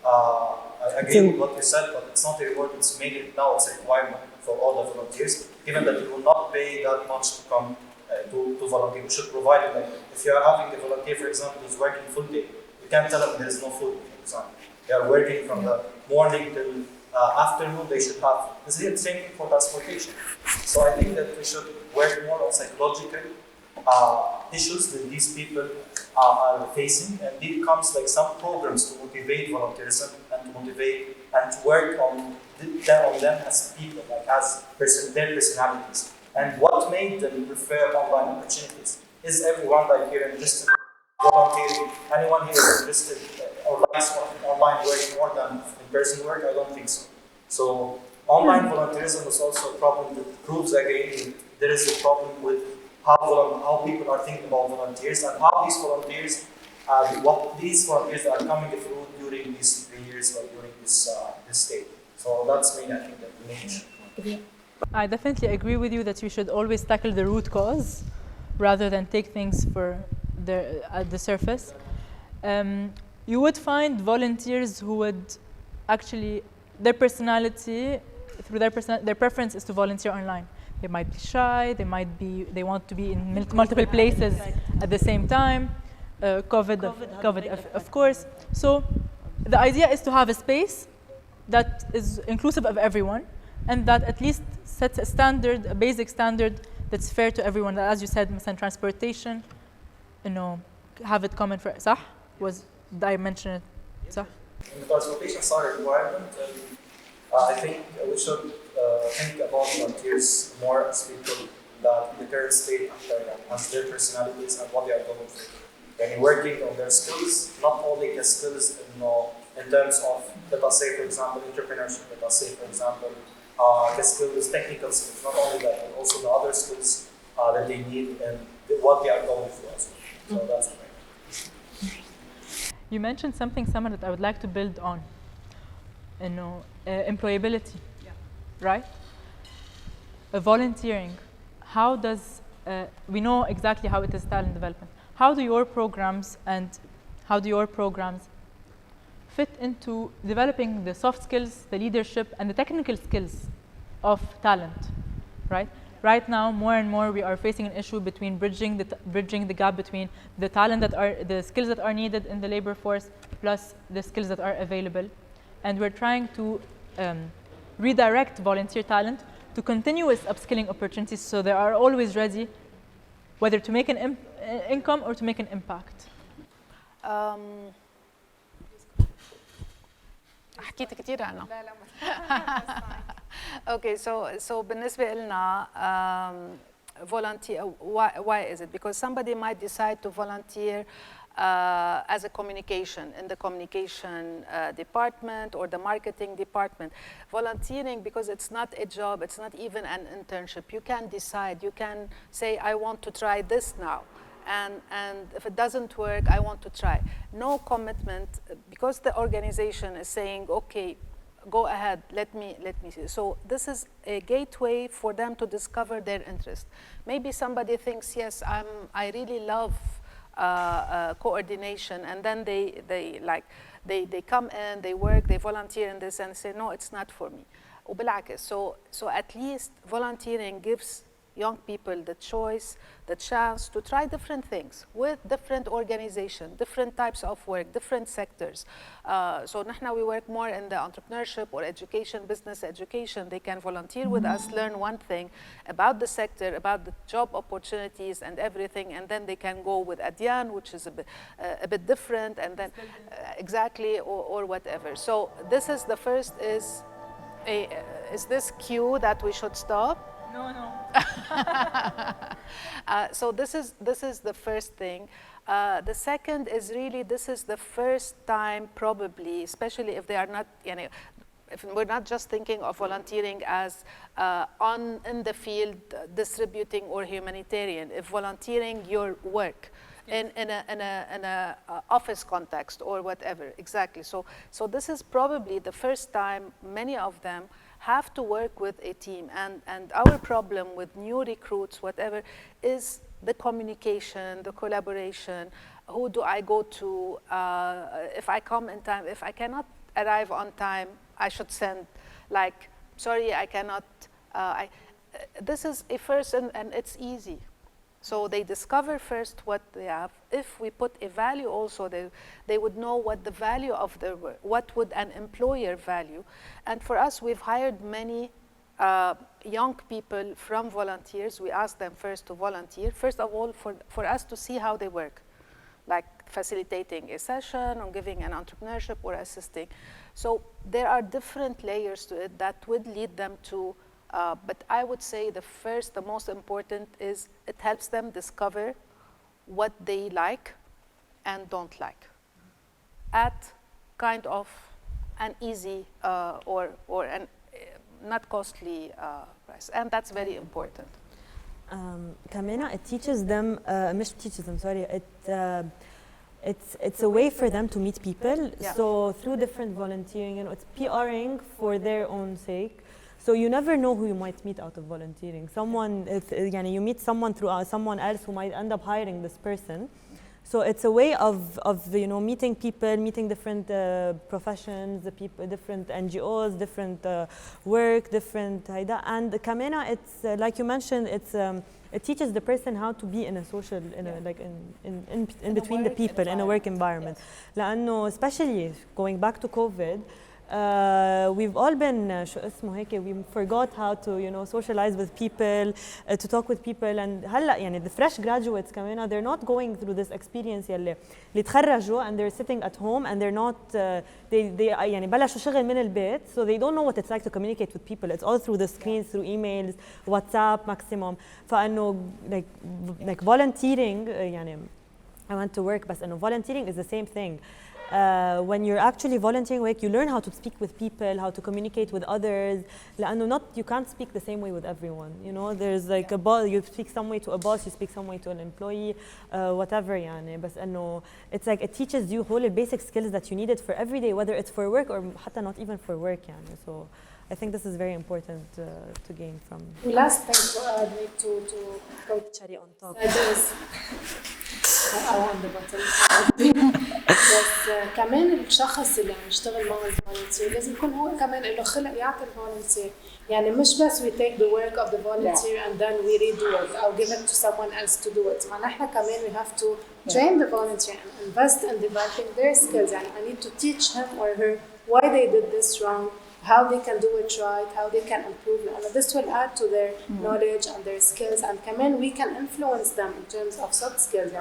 I agree with what you said, but it's not a reward. It's mainly now it's a requirement for all the volunteers, given that you will not pay that much to come to volunteer. We should provide it. Like if you are having a volunteer, for example, who's working full day, you can't tell them there is no food. For example, they are working from the morning till afternoon. They should have. This is the same thing for transportation. So I think that we should work more on psychological issues that these people are facing, and it comes like some programs to motivate volunteerism and to motivate and to work on them as people, like as their personalities. And what made them prefer online opportunities? Is everyone like here interested in volunteering? Anyone here is interested or likes online work more than in-person work? I don't think so. So online volunteerism is also a problem that proves again there is a problem with how people are thinking about volunteers and how these volunteers, what these volunteers are coming through during these 3 years or during this state. So that's me, I think, the main issue. I definitely agree with you that you should always tackle the root cause rather than take things at the surface. You would find volunteers who would actually, their personality, through their preference is to volunteer online. They might be shy, they want to be in multiple places at the same time. COVID, of course. So the idea is to have a space that is inclusive of everyone, and that at least sets a standard, a basic standard that's fair to everyone. As you said, transportation, have it common for. صح? Did I mention it? صح? The transportation is a requirement, and I think we should think about volunteers more as people that in the current state as their personalities and what they are going through. And working on their skills, not only the skills in terms of, let us say, for example, entrepreneurship, let us say, for example, the skills, technical skills, not only that, but also the other skills that they need and what they are going through as well. So that's the point. You mentioned something, Samar, that I would like to build on. Employability, right? Volunteering. How does we know exactly how it is talent development? How do your programs fit into developing the soft skills, the leadership, and the technical skills of talent, right? Right now, more and more, we are facing an issue between bridging the gap between the skills that are needed in the labor force plus the skills that are available, and we're trying to redirect volunteer talent to continuous upskilling opportunities, so they are always ready, whether to make an income or to make an impact. حكيت كثير عنها. Okay, so بالنسبة لنا volunteer, why is it? Because somebody might decide to volunteer as a communication in the communication department or the marketing department. Volunteering, because it's not a job, it's not even an internship. You can decide, you can say, I want to try this now. And if it doesn't work, I want to try. No commitment, because the organization is saying, okay, go ahead, let me see. So this is a gateway for them to discover their interest. Maybe somebody thinks, yes, I really love coordination, and then they come in, they work, they volunteer in this, and say, no, it's not for me. وبالعكس. So at least volunteering gives young people the choice, the chance to try different things with different organizations, different types of work, different sectors. So now we work more in the entrepreneurship or education, business education. They can volunteer with us, learn one thing about the sector, about the job opportunities and everything, and then they can go with Adyan, which is a bit different, and then exactly, or whatever. So this is the first, is this cue that we should stop? No, no. So this is the first thing. The second is really, this is the first time probably, especially if they are not, if we're not just thinking of volunteering as in the field, distributing or humanitarian, if volunteering your work in a office context or whatever, exactly. So this is probably the first time many of them have to work with a team, and our problem with new recruits, whatever, is the communication, the collaboration. Who do I go to? If I come in time, if I cannot arrive on time, I should send, like, sorry, I cannot. This is a first, and it's easy. So they discover first what they have. If we put a value also, they would know what the value of their work, what would an employer value. And for us, we've hired many young people from volunteers. We ask them first to volunteer, first of all, for us to see how they work, like facilitating a session or giving an entrepreneurship or assisting. So there are different layers to it that would lead them to, but I would say the most important is it helps them discover what they like and don't like at kind of an easy or an not costly price, and that's very important. Kamena, it teaches them, it's a way for them to meet people. Yeah. So through different volunteering, it's PRing for their own sake. So you never know who you might meet out of volunteering. You meet someone through someone else who might end up hiring this person. So it's a way of meeting people, meeting different professions, different NGOs, different work, different and Kamena, it's like you mentioned, it teaches the person how to be in a social, in between the people, in a work environment. لأنه especially going back to COVID, we've all been we forgot how to socialize with people, to talk with people, and the fresh graduates كمان, they're not going through this experience اللي تخرجوا and they're sitting at home and they're not they بلشوا شغل من البيت, so they don't know what it's like to communicate with people. It's all through the screens, through emails, WhatsApp maximum. فانه like volunteering I went to work, but volunteering is the same thing. When you're actually volunteering work, you learn how to speak with people, how to communicate with others. You can't speak the same way with everyone. There's like a boss, you speak some way to a boss, you speak some way to an employee, whatever. But it's like it teaches you whole basic skills that you needed for every day, whether it's for work or حتى not even for work. So I think this is very important to gain from. Last thing to put cherry on top. on the bottom. بس كمان الشخص اللي عم يشتغل معه الفولنتير لازم يكون هو كمان له خلق يعطي الفولنتير. يعني مش بس we take the work of the volunteer and then we redo it or give it to someone else to do it. نحن كمان we have to train the volunteer and invest in developing their skills. يعني I need to teach him or her why they did this wrong, how they can do it right, how they can improve. And this will add to their knowledge and their skills, and we can influence them in terms of soft skills.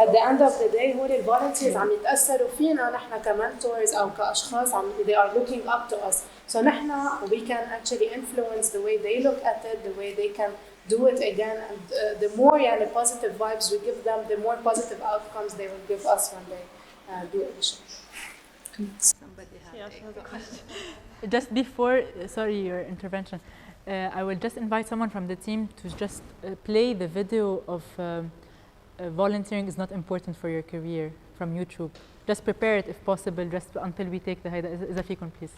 At the end of the day, هول الvolunteers عم يتأثروا فينا نحن كمنتورز أو كأشخاص they are looking up to us. So نحن we can actually influence the way they look at it, the way they can do it again, and the more positive vibes we give them, the more positive outcomes they will give us when they do it. Somebody has a question. Just before, sorry, your intervention, I will just invite someone from the team to just play the video of volunteering is not important for your career from YouTube. Just prepare it if possible, just until we take the هيدا إذا فيكم please.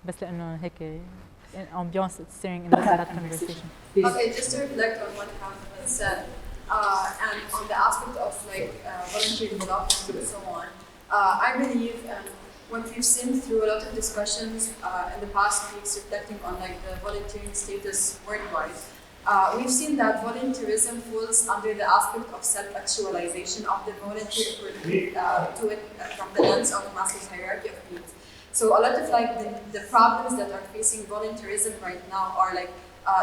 بس لأنه هيك ambiance it's steering in that conversation. Okay, just to reflect on what has been said. and on the aspect of like voluntary development and so on, I believe, and what we've seen through a lot of discussions in the past weeks reflecting on like the volunteering status worldwide, we've seen that volunteerism falls under the aspect of self-actualization of the volunteer to it from the lens of Maslow's hierarchy of needs. So a lot of like the problems that are facing volunteerism right now are like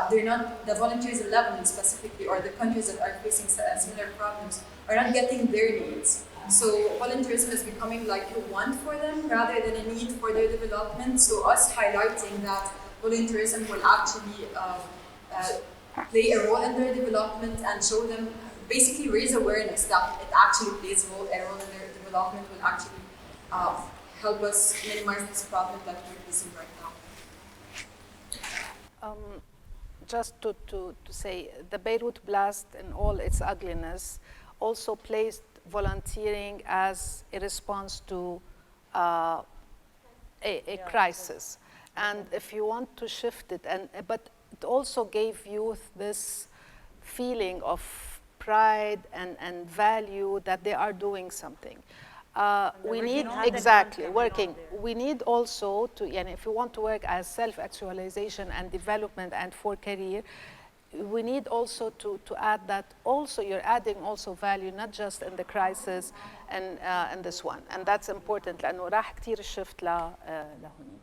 they're not, the volunteers in Lebanon specifically, or the countries that are facing similar problems, are not getting their needs. So volunteerism is becoming like a want for them rather than a need for their development. So us highlighting that volunteerism will actually play a role in their development and show them, basically raise awareness that it actually plays a role in their development will actually help us minimize this problem that we're facing right now. Just to say, the Beirut blast in all its ugliness also placed volunteering as a response to a crisis. And if you want to shift it, but it also gave youth this feeling of pride and value that they are doing something. We need, exactly, working. We need also to, if you want to work as self-actualization and development and for career, we need also to add that also you're adding also value, not just in the crisis and in this one. And that's important لأنه راح كتير shift لهوني.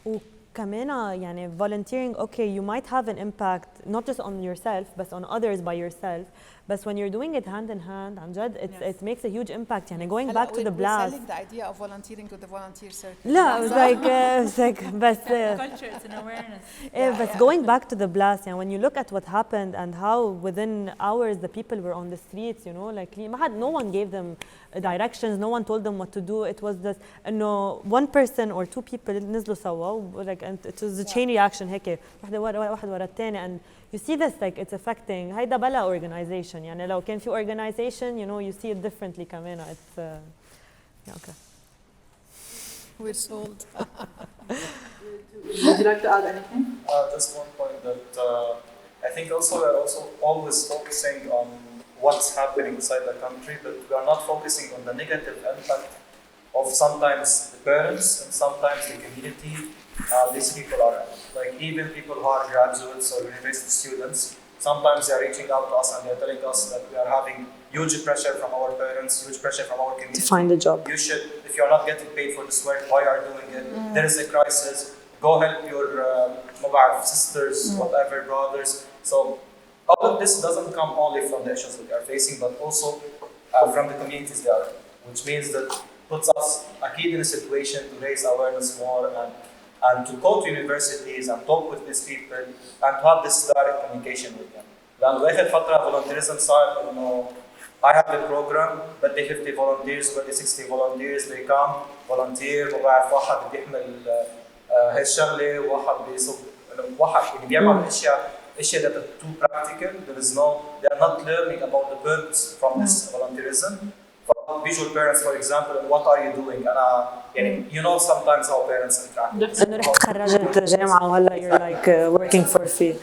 وكمان يعني volunteering, okay, you might have an impact not just on yourself but on others by yourself. But when you're doing it hand in hand, عن جد, it makes a huge impact. يعني going back to the blast. We're selling the idea of volunteering to the volunteer circle. لا, it's like, but culture, it's an awareness. But going back to the blast, يعني, when you look at what happened and how within hours the people were on the streets, you know, like no one gave them directions, no one told them what to do. It was just one person or two people نزلوا سوا, like, and it was a chain reaction هيك واحد ورا الثاني. And you see this, like, it's affecting هيدا بلا organization. يعني لو كان في organization, you know, you see it differently كمان. It's yeah, okay. We're sold. Would you like to add anything? Just one point that I think also we're also always focusing on what's happening inside the country, but we are not focusing on the negative impact of sometimes the parents and sometimes the community these people are in. Like even people who are graduates or university students, sometimes they are reaching out to us and they're telling us that we are having huge pressure from our parents, huge pressure from our community. To find a job. You should, if you're not getting paid for this work, why are you doing it? There is a crisis. Go help your sisters, whatever, brothers. So all of this doesn't come only from the issues that we are facing, but also from the communities they are in, which means that puts us in a situation to raise awareness more and to go to universities and talk with these people and to have this direct communication with them. لأنه آخر فترة volunteerism صار إنه I have a program بدي 50 volunteers بدي 60 volunteers they come volunteer وبعرف واحد بده يحمل هالشغلة وواحد بيصب واحد يعني بيعمل أشياء that are too practical. They are not learning about the purpose from this volunteerism. Visual parents, for example, what are you doing? And you know sometimes how parents interact. أنا رحت خرجت جامعة وهلا you're like working for free.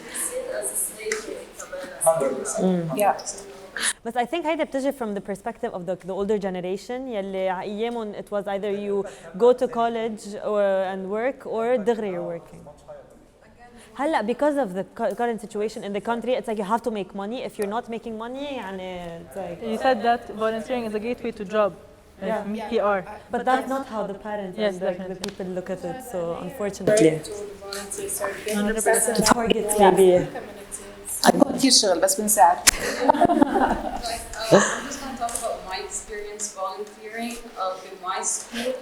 100%. Yeah. But I think هيدا بتجي from the perspective of the older generation يلي أيامهم it was either you go to college and work or دغري you're working. هلا because of the current situation in the country, it's like you have to make money. If you're not making money, يعني it's like You said that volunteering is a gateway to job. Yeah. PR. But that's not how the parents Yes, and the people look at it. So unfortunately, $100%. the target maybe. كتير شغل بس بنساعد. I'm just going to talk about my experience volunteering in my school.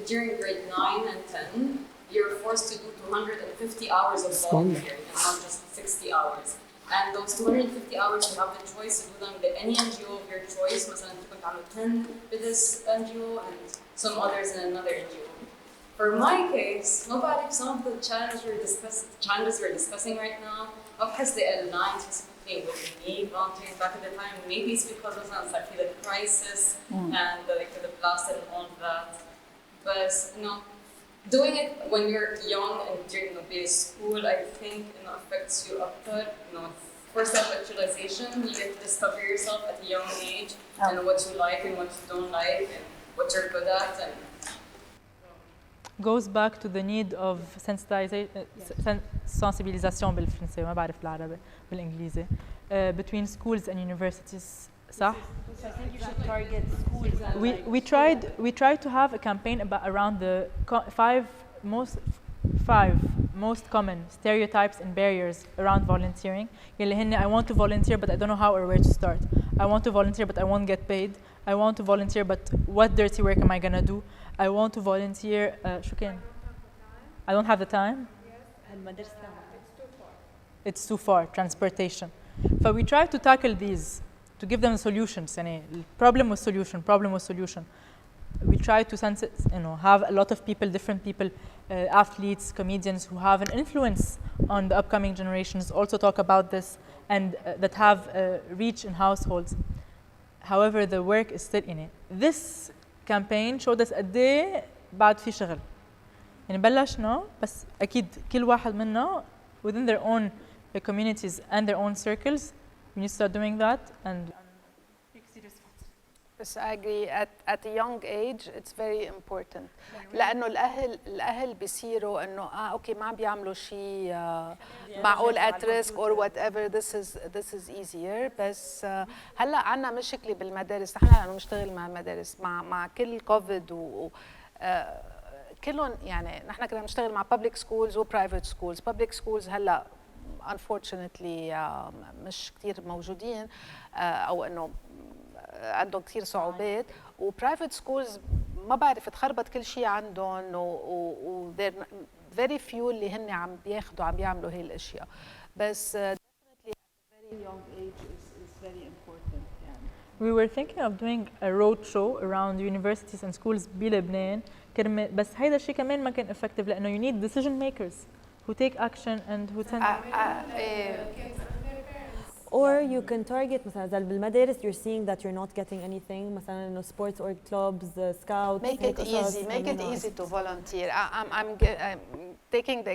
During grade 9 and 10, you're forced to do 250 hours of volunteering and not just 60 hours. And those 250 hours, you have the choice to do them with any NGO of your choice. مثلا كنت عامل 10 with this NGO and some others in another NGO. For my case, some of the challenges we're discussing right now, of course they align specifically with me volunteering back at the time. Maybe it's because of the crisis and the blast and all of that. But doing it when you're young and during the base school, I think affects you after. for self-actualization, you get to discover yourself at a young age and what you like and what you don't like and what you're good at. And goes back to the need of sensibilisation بالفرنسي ما بعرف بالعربي بالإنجليزي between schools and universities. صح؟ So I think you should target schools and we tried to have a campaign around the five most common stereotypes and barriers around volunteering. يلي هن I want to volunteer but I don't know how or where to start. I want to volunteer but I won't get paid. I want to volunteer but what dirty work am I gonna do? I want to volunteer. شو كان؟ I don't have the time. It's too far. Transportation. But we try to tackle these to give them solutions. يعني problem with solution. We try to have a lot of people, different people, athletes, comedians who have an influence on the upcoming generations also talk about this and that have reach in households. However, the work is still in it. This campaign showed us قد ايه بعد في شغل. يعني بلشنا بس أكيد كل واحد منا within their own communities and their own circles we need to start doing that and Yes, I agree. At a young age, it's very important. لأنه الأهل بيصيروا إنه أوكي ما بيعملوا شيء معقول at risk or whatever. This is easier. بس هلا عنا مشكلة بالمدارس. نحن هلا نشتغل مع المدارس مع كل كوفيد و كلهم يعني نحن كنا نشتغل مع public schools و private schools. Public schools هلا unfortunately مش كتير موجودين أو إنه عندهم كثير صعوبات وبرايفت سكولز ما بعرف تخربط كل شيء عندهم و very few اللي هن عم يعملوا هي الاشياء بس definitely at a very young age is very important يعني. We were thinking of doing a road show around universities and schools بلبنان بس هيدا الشيء كمان ما كان effective لأنه you need decision makers who take action and who tend Or you can target مثلا زي بالمدارس you're seeing that you're not getting anything مثلا إنه sports or clubs, scouts. Make it easy to volunteer. I'm taking the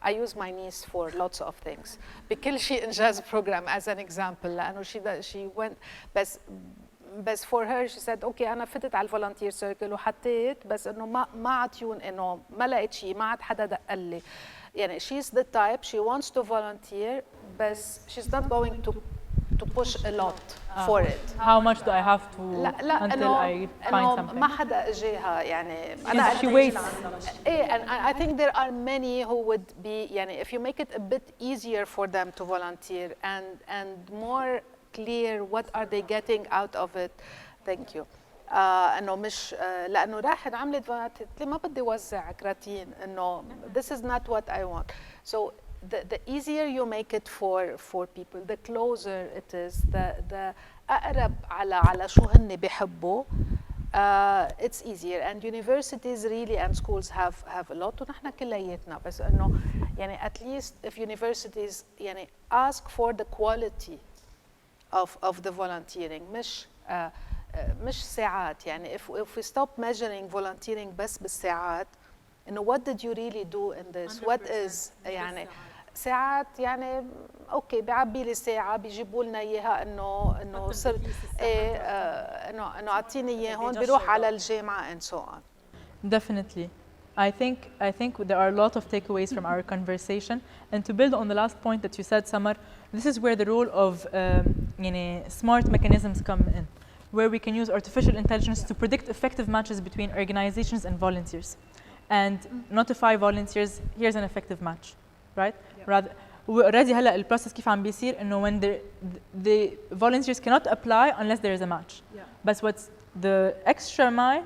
I use my niece for lots of things. بكل شيء Injaz program as an example لأنه she went بس for her she said okay أنا فتت على الفولنتير سيركل وحطيت بس إنه ما عطيون إنه ما لقيت شيء ما عاد حدا دق لي يعني she's the type she wants to volunteer but she's not going to push a lot for it. How much do I have to until I find something? ما حدا اجاها يعني she waits. And I think there are many who would be يعني if you make it a bit easier for them to volunteer and more clear what are they getting out of it. Thank you. انه مش لانه راحت عملت قالت لي ما بدي وزع كراتين انه this is not what I want. So the easier you make it for people, the closer it is, the أقرب على شو هن بيحبوا. It's easier and universities really and schools have a lot ونحن كلياتنا بس إنه يعني at least if universities يعني ask for the quality of the volunteering مش ساعات يعني if we stop measuring volunteering بس بالساعات إنه what did you really do in this what is يعني ساعات يعني اوكي بيعبي لي ساعه بيجيبوا لنا اياها انه صرت انه اعطيني اياهم بيروح على الجامعه and so on. Definitely. I think there are a lot of takeaways from our conversation and to build on the last point that you said Samar, this is where the role of smart mechanisms come in where we can use artificial intelligence to predict effective matches between organizations and volunteers and notify volunteers here's an effective match. Right? Rather, already هلا البروسيس كيف عم بيصير إنه when the volunteers cannot apply unless there is a match. But what's the extra mile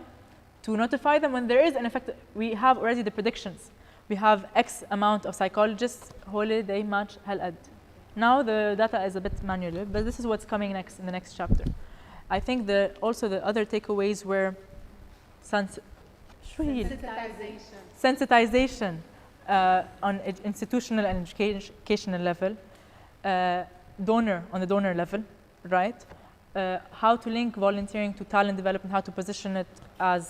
to notify them when there is an effect? We have already the predictions. We have X amount of psychologists. Holiday match هالقد. Now the data is a bit manual, but this is what's coming next in the next chapter. I think also the other takeaways were sensitization. On institutional and educational level, on the donor level, right? How to link volunteering to talent development, how to position it as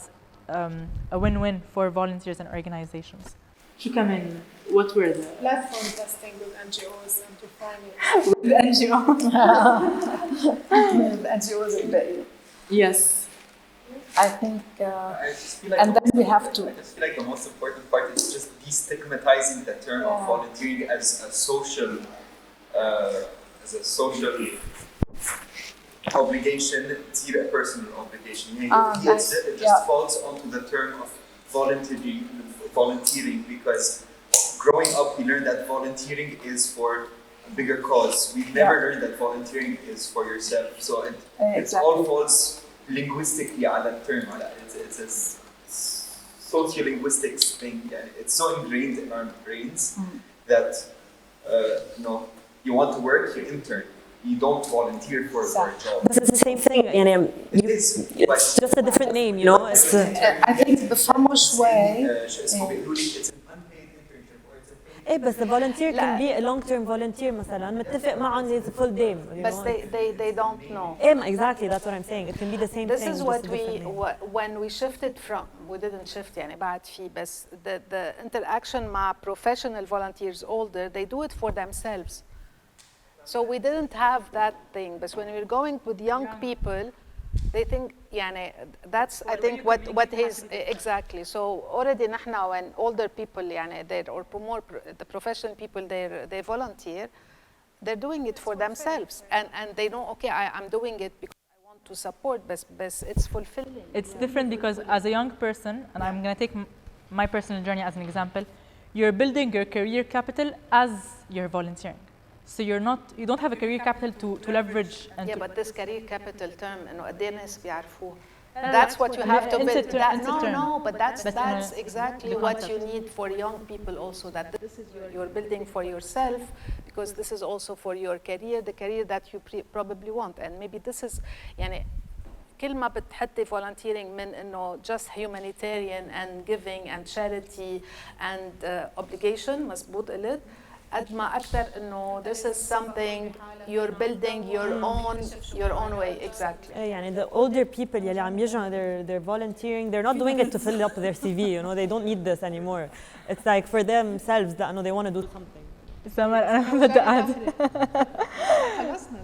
a win-win for volunteers and organizations. شو كمان what were the Platform testing with NGOs and refining. with NGO? The NGOs الباقية. Yes. I think, I just feel like and then we have to. I just feel like the most important part is just destigmatizing the term of volunteering as a social obligation, تصير a personal obligation. It just falls onto the term of volunteering because growing up we learned that volunteering is for a bigger cause. We've never learned that volunteering is for yourself. So it all falls linguistically on that term. It's a socio-linguistics thing. It's so ingrained in our brains that you want to work, you intern. You don't volunteer for a job. It's the same thing. It's just a different name, you know. It's, I think بفهموا شوي. It's an unpaid internship or it's a paid. إيه بس the volunteer can be a long-term volunteer مثلا متفق معهم it's a full day. But they don't know. Exactly, that's what I'm saying. It can be the same This thing. is what when we shifted from, we didn't shift يعني بعد في بس the interaction مع professional volunteers older, they do it for themselves. So we didn't have that thing, but when we're going with young people, they think, يعني, that's I think what is exactly. So already نحن when older people يعني or more the professional people they volunteer, they're doing it for themselves and they know, okay, I'm doing it because I want to support, but it's fulfilling. It's different because as a young person, and I'm going to take my personal journey as an example, you're building your career capital as you're volunteering. So you don't have a career capital to leverage. And but this career capital term, إنه قد إيه الناس بيعرفوه. That's what you have to build. But that's exactly what you need for young people also. That this is you're building for yourself, because this is also for your career, the career that you probably want. And maybe this is, يعني كل ما بتحطي volunteering من إنه just humanitarian and giving and charity and obligation مزبوط قلت. قد ما أكثر إنه this is something you're building your own way. Exactly. يعني the older people يلي عم يجوا they're volunteering, they're not doing it to fill up their CV, you know, they don't need this anymore. It's like for themselves that they want to do something. Samar, أنا بدي أعد.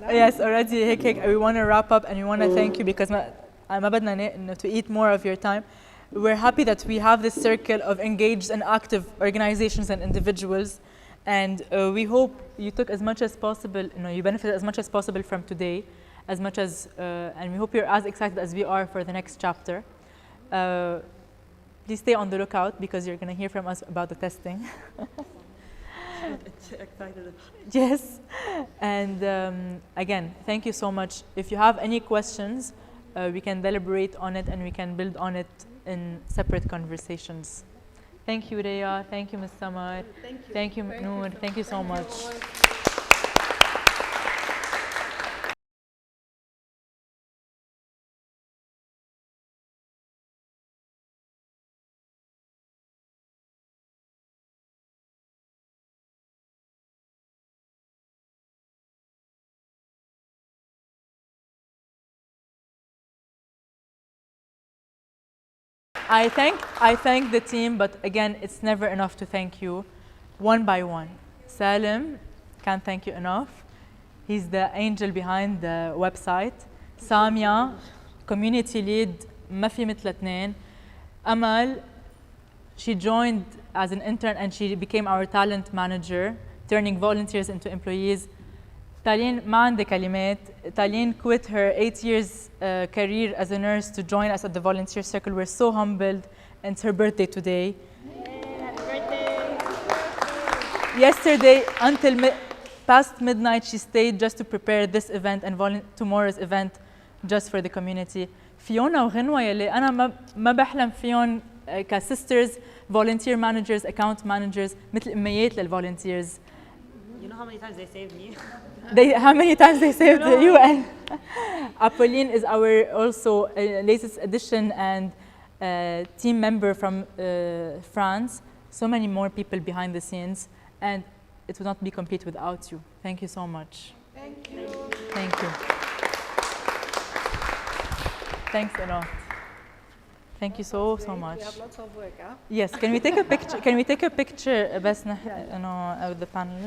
Yes, already هيك we want to wrap up and we want to thank you because ما بدنا to eat more of your time. We're happy that we have this circle of engaged and active organizations and individuals. And we hope you took as much as possible, you benefited as much as possible from today, as much as, and we hope you're as excited as we are for the next chapter. Please stay on the lookout because you're going to hear from us about the testing. Excited. Yes. And again, thank you so much. If you have any questions, we can deliberate on it and we can build on it in separate conversations. Thank you, Rhea. Thank you, Ms. Samar. Thank you, Nour. Thank you so much. I thank the team, but again, it's never enough to thank you one by one. Salim, can't thank you enough. He's the angel behind the website. Samia, community lead, ما في مثل اثنين. Amal, she joined as an intern and she became our talent manager, turning volunteers into employees. Talin ما عندي كلمات. Talin quit her 8 years career as a nurse to join us at the volunteer circle. We're so humbled, and it's her birthday today. Happy birthday! Yesterday, until past midnight, she stayed just to prepare this event and tomorrow's event just for the community. فيونا وغنوة يلي أنا ما بحلم فيهم كsisters, volunteer managers, account managers, مثل أميات للvolunteers. You know how many times they saved me? How many times they saved the UN? Apolline is our also latest addition and team member from France. So many more people behind the scenes, and it would not be complete without you. Thank you so much. Thank you. Thank you. Thanks a lot. Thank you so much. We have lots of work, huh? Yes, can we take a picture? Can we take a picture بس with the panelists?